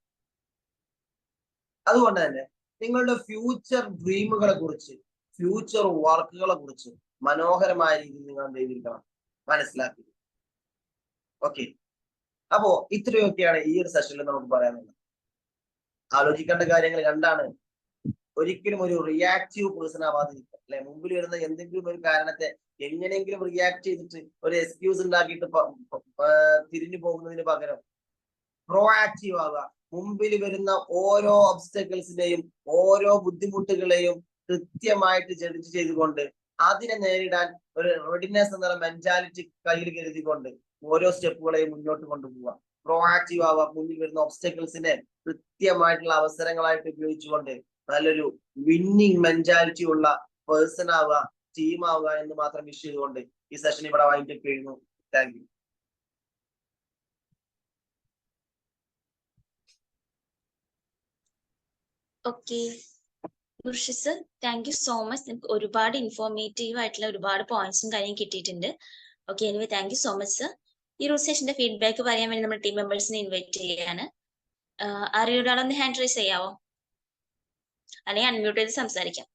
Speaker 4: അതുകൊണ്ട് തന്നെ നിങ്ങളുടെ ഫ്യൂച്ചർ ഡ്രീമുകളെ കുറിച്ച്, ഫ്യൂച്ചർ വർക്കുകളെ കുറിച്ച് മനോഹരമായ രീതിയിൽ നിങ്ങൾ എന്ത് ചെയ്തിരിക്കണം, മനസ്സിലാക്കി. ഓക്കെ, അപ്പോ ഇത്രയൊക്കെയാണ് ഈ ഒരു സെഷനിൽ നമുക്ക് പറയാനുള്ളത്. ആലോചിക്കേണ്ട കാര്യങ്ങൾ രണ്ടാണ്. ഒരിക്കലും ഒരു റിയാക്റ്റീവ് പേഴ്സൺ ആവാതിരിക്കുക. അല്ലെ, മുമ്പിൽ വരുന്ന എന്തെങ്കിലും ഒരു കാരണത്തെ എങ്ങനെയെങ്കിലും റിയാക്ട് ചെയ്തിട്ട് ഒരു എക്സ്ക്യൂസ് ഉണ്ടാക്കിയിട്ട് തിരിഞ്ഞു പോകുന്നതിന് പകരം പ്രോആക്റ്റീവ് ആവുക. മുമ്പിൽ വരുന്ന ഓരോ ഒബ്സ്റ്റക്കിൾസിനെയും ഓരോ ബുദ്ധിമുട്ടുകളെയും കൃത്യമായിട്ട് ജഡ്ജ് ചെയ്തുകൊണ്ട് അതിനെ നേരിടാൻ ഒരു റെഡിനെസ് എന്നുള്ള മെന്റാലിറ്റി കയ്യിൽ കരുതിക്കൊണ്ട് ഓരോ സ്റ്റെപ്പുകളെയും മുന്നോട്ട് കൊണ്ടുപോവുക. പ്രോആക്റ്റീവ് ആവുക. മുന്നിൽ വരുന്ന ഒബ്സ്റ്റക്കിൾസിനെ കൃത്യമായിട്ടുള്ള അവസരങ്ങളായിട്ട് ഉപയോഗിച്ചുകൊണ്ട് നല്ലൊരു വിന്നിങ് മെന്റാലിറ്റി ഉള്ള പേഴ്സൺ ആവുക, ടീം ആവുക എന്ന് മാത്രം വിഷ് ചെയ്തുകൊണ്ട് ഈ സെഷൻ ഇവിടെ വൈൻഡപ്പ് ചെയ്യുന്നു. Thank you.
Speaker 1: Okay Murshid sir, thank you so much. നമുക്ക് ഒരുപാട് ഇൻഫോർമേറ്റീവ് ആയിട്ടുള്ള ഒരുപാട് പോയിന്റ്സും കാര്യം കിട്ടിയിട്ടുണ്ട്. Okay, anyway thank you so much sir. ഈ ഒരു സെഷന്റെ ഫീഡ്ബാക്ക് പറയാൻ വേണ്ടി നമ്മുടെ ടീം മെമ്പേഴ്സിനെ ഇൻവൈറ്റ് ചെയ്യാണ്. ആരെയും ഒരാളൊന്ന് ഹാൻഡ് റൈസ് ചെയ്യാവോ? അല്ലെങ്കിൽ അൺമ്യൂട്ട് ചെയ്ത് സംസാരിക്കാം.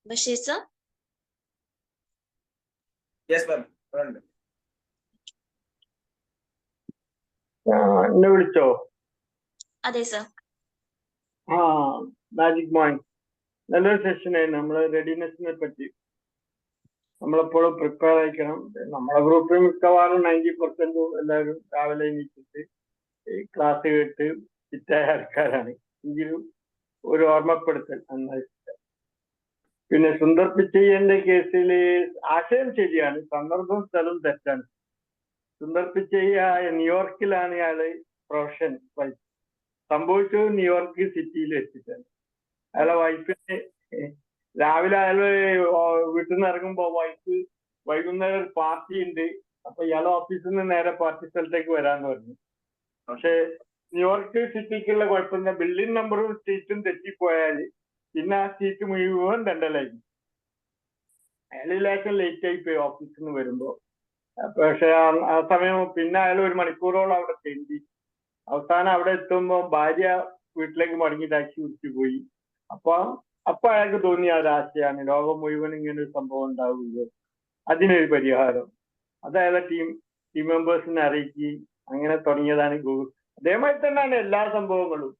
Speaker 1: ബഷീർ സർ?
Speaker 4: Yes ma'am.
Speaker 2: എന്നെ വിളിച്ചോ?
Speaker 1: അതെ സർ.
Speaker 2: മാജിക് മൈൻഡ് നല്ലൊരു സെഷനായിരുന്നു. നമ്മളെ റെഡിനെസ്സിനെ പറ്റി നമ്മളെപ്പോഴും പ്രിപ്പയർ ആയിരിക്കണം. നമ്മളെ ഗ്രൂപ്പിൽ മിക്കവാറും 90% എല്ലാവരും രാവിലെ എണീറ്റിട്ട് ക്ലാസ് കേട്ട് ഫിറ്റായ ആൾക്കാരാണ്. എങ്കിലും ഒരു ഓർമ്മപ്പെടുത്തൽ നന്നായി. പിന്നെ സുന്ദർ പിച്ചയ്യന്റെ കേസിൽ ആശയം ശരിയാണ്, സന്ദർഭം സ്ഥലം തെറ്റാണ്. സുന്ദർ പിച്ചയ്യ ന്യൂയോർക്കിലാണ് അയാള് പ്രൊഫഷൻ വൈഫ്. സംഭവിച്ചത് ന്യൂയോർക്ക് സിറ്റിയിൽ വെച്ചിട്ടാണ്. അയാളെ വൈഫിന് രാവിലെ അയാള് വീട്ടിൽ നിന്ന് ഇറങ്ങുമ്പോ വൈഫ് വൈകുന്നേരം ഒരു പാർട്ടി ഉണ്ട്, അപ്പൊ ഇയാളെ ഓഫീസിൽ നിന്ന് നേരെ പാർട്ടി സ്ഥലത്തേക്ക് വരാന്ന് പറഞ്ഞു. പക്ഷെ ന്യൂയോർക്ക് സിറ്റിക്കുള്ള കുഴപ്പമില്ല, ബിൽഡിംഗ് നമ്പറും സ്ട്രീറ്റും തെറ്റിപ്പോയാല് പിന്നെ ആ സ്ട്രീറ്റ് മുഴുവൻ ദണ്ടലായിരുന്നു. അയാൾ ലേശം ലേറ്റ് ആയി പോയി ഓഫീസിൽ നിന്ന് വരുമ്പോ. പക്ഷെ ആ സമയം പിന്നെ അയാൾ 1 മണിക്കൂറോളം അവിടെ തെണ്ടി. അവസാനം അവിടെ എത്തുമ്പോ ഭാര്യ വീട്ടിലേക്ക് മടങ്ങി ടാക്സി പിടിച്ചു പോയി. അപ്പൊ അയാൾക്ക് തോന്നിയ ഒരാശയാണ് ലോകം മുഴുവൻ ഇങ്ങനെ ഒരു സംഭവം ഉണ്ടാവുകയോ. അതിനൊരു പരിഹാരം. അതായത് ടീം മെമ്പേഴ്സിനെ അറിയിക്കുകയും അങ്ങനെ തുടങ്ങിയതാണ് ഗൂഗിൾ. അതേമാതിരി തന്നെയാണ് എല്ലാ സംഭവങ്ങളും.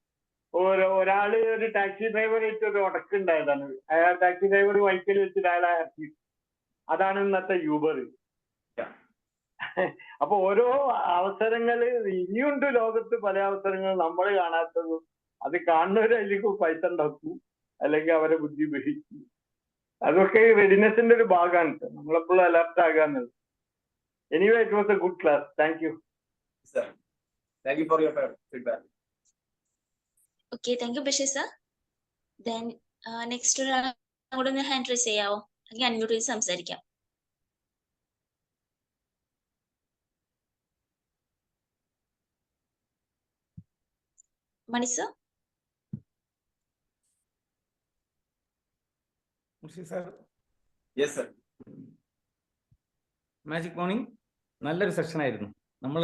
Speaker 2: ഒരാള് ഒരു ടാക്സി ഡ്രൈവറായിട്ട് ഒരു ഉടക്കുണ്ടായതാണ്. അയാൾ ടാക്സി ഡ്രൈവർ വൈക്കൽ വെച്ചിട്ട് അയാളെ ഇറക്കി. അതാണ് ഇന്നത്തെ യൂബർ. അപ്പൊ ഓരോ അവസരങ്ങള് ഇനിയുണ്ട് ലോകത്ത്, പല അവസരങ്ങൾ നമ്മൾ കാണാത്തതും. അത് കാണുന്നവര് അതിലേക്ക് പൈസ ഉണ്ടാക്കും, അല്ലെങ്കിൽ അവരെ ബുദ്ധി ബഹിക്കും. അതൊക്കെ റെഡിനെസിന്റെ ഒരു ഭാഗമാണ്. നമ്മളെപ്പോഴും അലർട്ട് ആകാന്നുള്ളത്. Anyway, it was a good class. Thank you.
Speaker 4: Thank you for your feedback.
Speaker 1: Okay, thank you, Bashir sir. Then next ഒരാൾ കൂടെ ഒന്ന് ഹാൻഡ് റൈസ് ചെയ്യാവോ? അല്ലെങ്കിൽ അൺമ്യൂട്ട് ചെയ്ത് സംസാരിക്കാം. Mani sir.
Speaker 4: Yes, sir.
Speaker 3: Magic morning നല്ലൊരു സെഷൻ ആയിരുന്നു. നമ്മൾ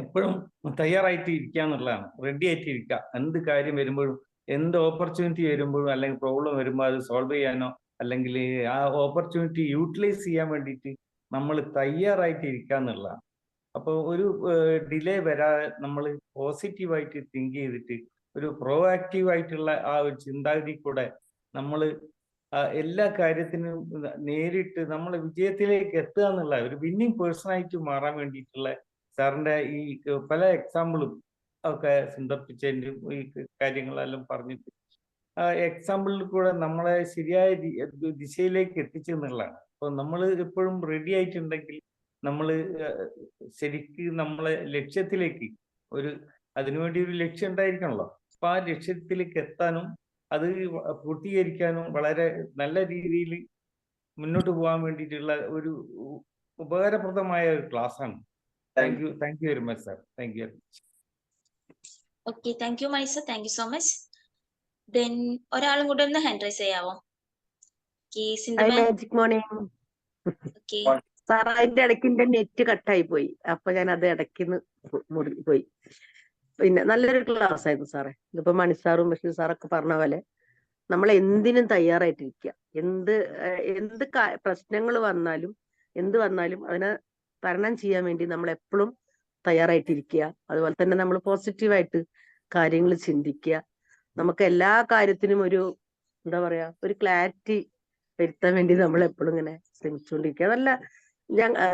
Speaker 3: എപ്പോഴും തയ്യാറായിട്ട് ഇരിക്കുക എന്നുള്ളതാണ്. റെഡി ആയിട്ട് ഇരിക്കുക. എന്ത് കാര്യം വരുമ്പോഴും, എന്ത് ഓപ്പർച്യൂണിറ്റി വരുമ്പോഴും, അല്ലെങ്കിൽ പ്രോബ്ലം വരുമ്പോൾ അത് സോൾവ് ചെയ്യാനോ അല്ലെങ്കിൽ ആ ഓപ്പർച്യൂണിറ്റി യൂട്ടിലൈസ് ചെയ്യാൻ വേണ്ടിയിട്ട് നമ്മൾ തയ്യാറായിട്ട് ഇരിക്കുക എന്നുള്ളതാണ്. അപ്പോൾ ഒരു ഡിലേ വരാതെ നമ്മൾ പോസിറ്റീവായിട്ട് തിങ്ക് ചെയ്തിട്ട് ഒരു പ്രോആക്റ്റീവ് ആയിട്ടുള്ള ആ ഒരു ചിന്താഗതി കൂടെ നമ്മൾ എല്ലാ കാര്യത്തിനും നേരിട്ട് നമ്മൾ വിജയത്തിലേക്ക് എത്തുക എന്നുള്ള ഒരു വിന്നിങ് പേഴ്സണായിട്ട് മാറാൻ വേണ്ടിയിട്ടുള്ള സാറിന്റെ ഈ പല എക്സാമ്പിളും ഒക്കെ സന്ദർഭിച്ചതിൻ്റെ ഈ കാര്യങ്ങളെല്ലാം പറഞ്ഞിട്ട് ആ എക്സാമ്പിളിൽ കൂടെ നമ്മളെ ശരിയായ ദിശയിലേക്ക് എത്തിച്ചെന്നുള്ളതാണ്. അപ്പോൾ നമ്മൾ എപ്പോഴും റെഡി ആയിട്ടുണ്ടെങ്കിൽ നമ്മൾ ശരിക്കും നമ്മളെ ലക്ഷ്യത്തിലേക്ക് അതിനുവേണ്ടി ഒരു ലക്ഷ്യം ഉണ്ടായിരിക്കണല്ലോ. അപ്പൊ ആ ലക്ഷ്യത്തിലേക്ക് എത്താനും അത് പൂർത്തീകരിക്കാനും വളരെ നല്ല രീതിയിൽ മുന്നോട്ട് പോകാൻ വേണ്ടിയിട്ടുള്ള ഒരു ഉപകാരപ്രദമായ ഒരു ക്ലാസ് ആണ്. Thank you very much sir. Thank you.
Speaker 1: Okay, thank you Mani sir. Thank you so much. Then ഒരാളും കൂടെ ഒന്ന് ഹാൻഡ് റൈസ് ചെയ്യാവോ?
Speaker 5: Magic morning sir. അതിന്റെ ഇടയ്ക്ക് എന്റെ നെറ്റ് കട്ടായി പോയി. അപ്പൊ ഞാൻ അത് ഇടയ്ക്ക് പോയി. പിന്നെ നല്ലൊരു ക്ലാസ് ആയിരുന്നു സാറേ. ഇതിപ്പോ മണി സാറും ബഷീർ സാറൊക്കെ പറഞ്ഞ പോലെ നമ്മൾ എന്തിനും തയ്യാറായിട്ടിരിക്കുക. എന്ത് പ്രശ്നങ്ങൾ വന്നാലും എന്ത് വന്നാലും അതിനെ തരണം ചെയ്യാൻ വേണ്ടി നമ്മൾ എപ്പോഴും തയ്യാറായിട്ടിരിക്കുക. അതുപോലെ തന്നെ നമ്മൾ പോസിറ്റീവായിട്ട് കാര്യങ്ങൾ ചിന്തിക്കുക. നമുക്ക് എല്ലാ കാര്യത്തിനും ഒരു എന്താ പറയാ ഒരു ക്ലാരിറ്റി വരുത്താൻ വേണ്ടി നമ്മൾ എപ്പോഴും ഇങ്ങനെ ശ്രമിച്ചുകൊണ്ടിരിക്കുക. നല്ല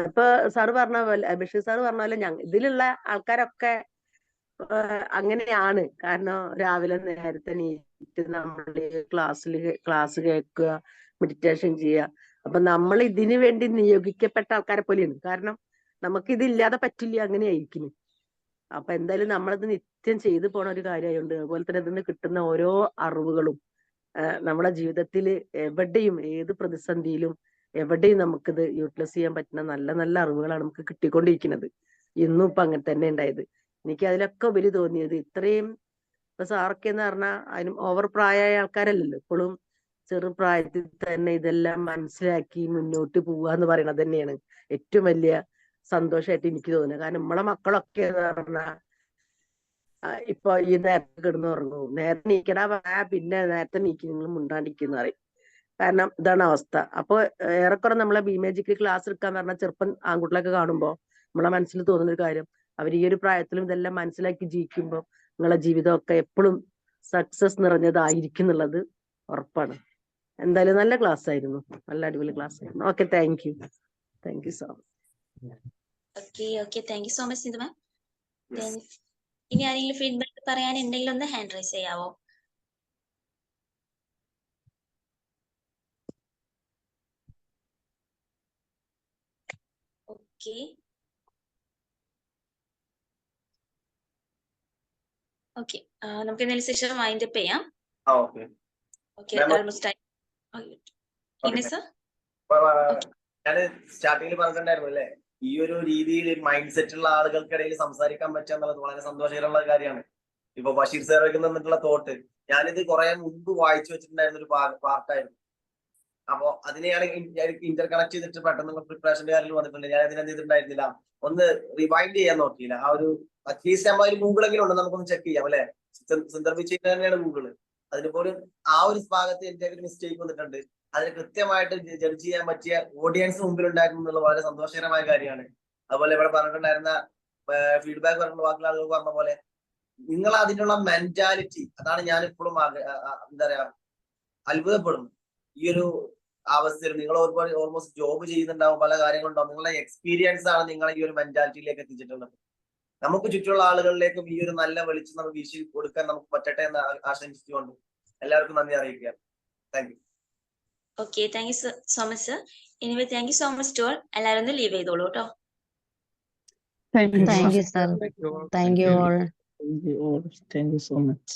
Speaker 5: ഇപ്പൊ സാറ് പറഞ്ഞ പോലെ, ബഷീർ സാറ് പറഞ്ഞ പോലെ ഇതിലുള്ള ആൾക്കാരൊക്കെ അങ്ങനെയാണ്. കാരണം രാവിലെ നേരത്തെ എണീറ്റ് നമ്മൾ ക്ലാസ് കേൾക്കുക, മെഡിറ്റേഷൻ ചെയ്യുക. അപ്പൊ നമ്മൾ ഇതിനു വേണ്ടി നിയോഗിക്കപ്പെട്ട ആൾക്കാരെ പോലെയാണ്. കാരണം നമുക്ക് ഇതില്ലാതെ പറ്റില്ല, അങ്ങനെയായിരിക്കുന്നു. അപ്പൊ എന്തായാലും നമ്മളത് നിത്യം ചെയ്തു പോണ ഒരു കാര്യമായതുകൊണ്ട്, അതുപോലെ തന്നെ ഇതിന് കിട്ടുന്ന ഓരോ അറിവുകളും നമ്മുടെ ജീവിതത്തിൽ എവിടെയും ഏത് പ്രതിസന്ധിയിലും എവിടെയും നമുക്കിത് യൂട്ടിലൈസ് ചെയ്യാൻ പറ്റുന്ന നല്ല നല്ല അറിവുകളാണ് നമുക്ക് കിട്ടിക്കൊണ്ടിരിക്കുന്നത്. ഇന്നും ഇപ്പൊ അങ്ങനെ തന്നെ ഉണ്ടായത്. എനിക്ക് അതിലൊക്കെ ഉപരി തോന്നിയത് ഇത്രയും ഇപ്പൊ സാറൊക്കെ എന്ന് പറഞ്ഞാൽ അതിനും ഓവർ പ്രായമായ ആൾക്കാരല്ലല്ലോ. ഇപ്പോഴും ചെറുപ്രായത്തിൽ തന്നെ ഇതെല്ലാം മനസ്സിലാക്കി മുന്നോട്ട് പോവുക എന്ന് പറയുന്നത് തന്നെയാണ് ഏറ്റവും വലിയ സന്തോഷമായിട്ട് എനിക്ക് തോന്നുന്നത്. കാരണം നമ്മളെ മക്കളൊക്കെ എന്ന് പറഞ്ഞാൽ ഇപ്പൊ ഈ നേരത്തെ കിടന്ന് ഉറങ്ങും, നേരത്തെ നീക്കടാ പിന്നെ നേരത്തെ നീക്കി നിങ്ങൾ മുണ്ടാണ്ടിരിക്കുന്ന പറയും. കാരണം ഇതാണ് അവസ്ഥ. അപ്പൊ ഏറെക്കുറെ നമ്മളെ ബിമേജിക്ക് ക്ലാസ് എടുക്കാൻ പറഞ്ഞാൽ ചെറുപ്പം ആൺകുട്ടികളൊക്കെ കാണുമ്പോൾ നമ്മളെ മനസ്സിൽ തോന്നുന്ന ഒരു കാര്യം, അവർ ഈ ഒരു പ്രായത്തിലും ഇതെല്ലാം മനസ്സിലാക്കി ജീവിക്കുമ്പോൾ നിങ്ങളെ ജീവിതമൊക്കെ എപ്പോഴും സക്സസ് നിറഞ്ഞതായിരിക്കും എന്നുള്ളത് ഉറപ്പാണ്. എന്തായാലും നല്ല ക്ലാസ് ആയിരുന്നു, നല്ല അടിപൊളി ക്ലാസ് ആയിരുന്നു. Okay, thank you so much.
Speaker 1: Okay, thank you so much Sindhu ma'am. ഇനി ആരെങ്കിലും ഫീഡ്ബാക്ക് പറയാനുണ്ടെങ്കിൽ ഒന്ന് ഹാൻഡ് റൈസ് ചെയ്യാവോ? ഓക്കെ, നമുക്ക് എന്തായാലും സെഷൻ വൈൻഡ് അപ്പ് ചെയ്യാം.
Speaker 4: ഞാൻ സ്റ്റാർട്ടിങ്ങിൽ പറഞ്ഞിട്ടുണ്ടായിരുന്നു അല്ലേ, ഈ ഒരു രീതിയിൽ മൈൻഡ് സെറ്റ് ഉള്ള ആളുകൾക്കിടയിൽ സംസാരിക്കാൻ പറ്റുക എന്നുള്ളത് വളരെ സന്തോഷകരമുള്ള കാര്യമാണ്. ഇപ്പൊ ബഷീർ സാറൊക്കെ നിന്നിട്ടുള്ള തോട്ട് ഞാനിത് കുറെ മുമ്പ് വായിച്ചു വെച്ചിട്ടുണ്ടായിരുന്ന ഒരു പാർട്ടായിരുന്നു. അപ്പോ അതിനെയാണ് ഇന്റർ കണക്ട് ചെയ്തിട്ട് പെട്ടെന്നുള്ള പ്രിപ്പറേഷന്റെ കാര്യത്തിൽ വന്നിട്ടുണ്ട്. ഞാൻ അതിനെ ചെയ്തിട്ടുണ്ടായിരുന്നില്ല, ഒന്ന് റിവൈൻഡ് ചെയ്യാൻ നോക്കിയില്ല. ആ ഒരു അറ്റ്ലീസ്റ്റ് നമ്മൾ ഗൂഗിളെങ്കിലും ഉണ്ട്, നമുക്കൊന്ന് ചെക്ക് ചെയ്യാം അല്ലെ. സന്ദർഭിച്ചിട്ട് തന്നെയാണ് ഗൂഗിള്. അതിന് പോലും ആ ഒരു ഭാഗത്ത് എന്റെ ഒരു മിസ്റ്റേക്ക് വന്നിട്ടുണ്ട്. അതിന് കൃത്യമായിട്ട് ജഡ്ജ് ചെയ്യാൻ പറ്റിയ ഓഡിയൻസ് മുമ്പിൽ ഉണ്ടായിരുന്നു എന്നുള്ള വളരെ സന്തോഷകരമായ കാര്യമാണ്. അതുപോലെ ഇവിടെ പറഞ്ഞിട്ടുണ്ടായിരുന്ന ഫീഡ്ബാക്ക് പറഞ്ഞ വാക്കുകൾ ആളുകൾ പറഞ്ഞ പോലെ നിങ്ങൾ അതിനുള്ള മെന്റാലിറ്റി, അതാണ് ഞാൻ ഇപ്പോഴും എന്താ പറയാ അത്ഭുതപ്പെടുന്നു. ഈ ഒരു അവസ്ഥയിൽ നിങ്ങൾ ഒരുപാട് ഓൾമോസ്റ്റ് ജോബ് ചെയ്യുന്നുണ്ടാവും, പല കാര്യങ്ങളുണ്ടാവും, നിങ്ങളുടെ എക്സ്പീരിയൻസ് ആണ് നിങ്ങളെ ഈ ഒരു മെന്റാലിറ്റിയിലേക്ക് എത്തിച്ചിട്ടുള്ളത്. നമുക്ക് ചുറ്റുമുള്ള ആളുകളിലേക്കും ഈ ഒരു നല്ല വെളിച്ചം നമുക്ക് വീശി കൊടുക്കാൻ നമുക്ക് പറ്റട്ടെ എന്ന് ആശംസിച്ചുകൊണ്ട് എല്ലാവർക്കും നന്ദി അറിയിക്കുക. Thank you.
Speaker 1: Okay, thank you so much sir. Anyway thank you so much to all. എല്ലാവരും ഒന്ന് ലീവ് ചെയ്തോളൂ കേട്ടോ.
Speaker 6: Thank you,
Speaker 7: Thank you, sir.
Speaker 3: Thank you all.
Speaker 7: Thank you all.
Speaker 6: thank you all. Thank you so much.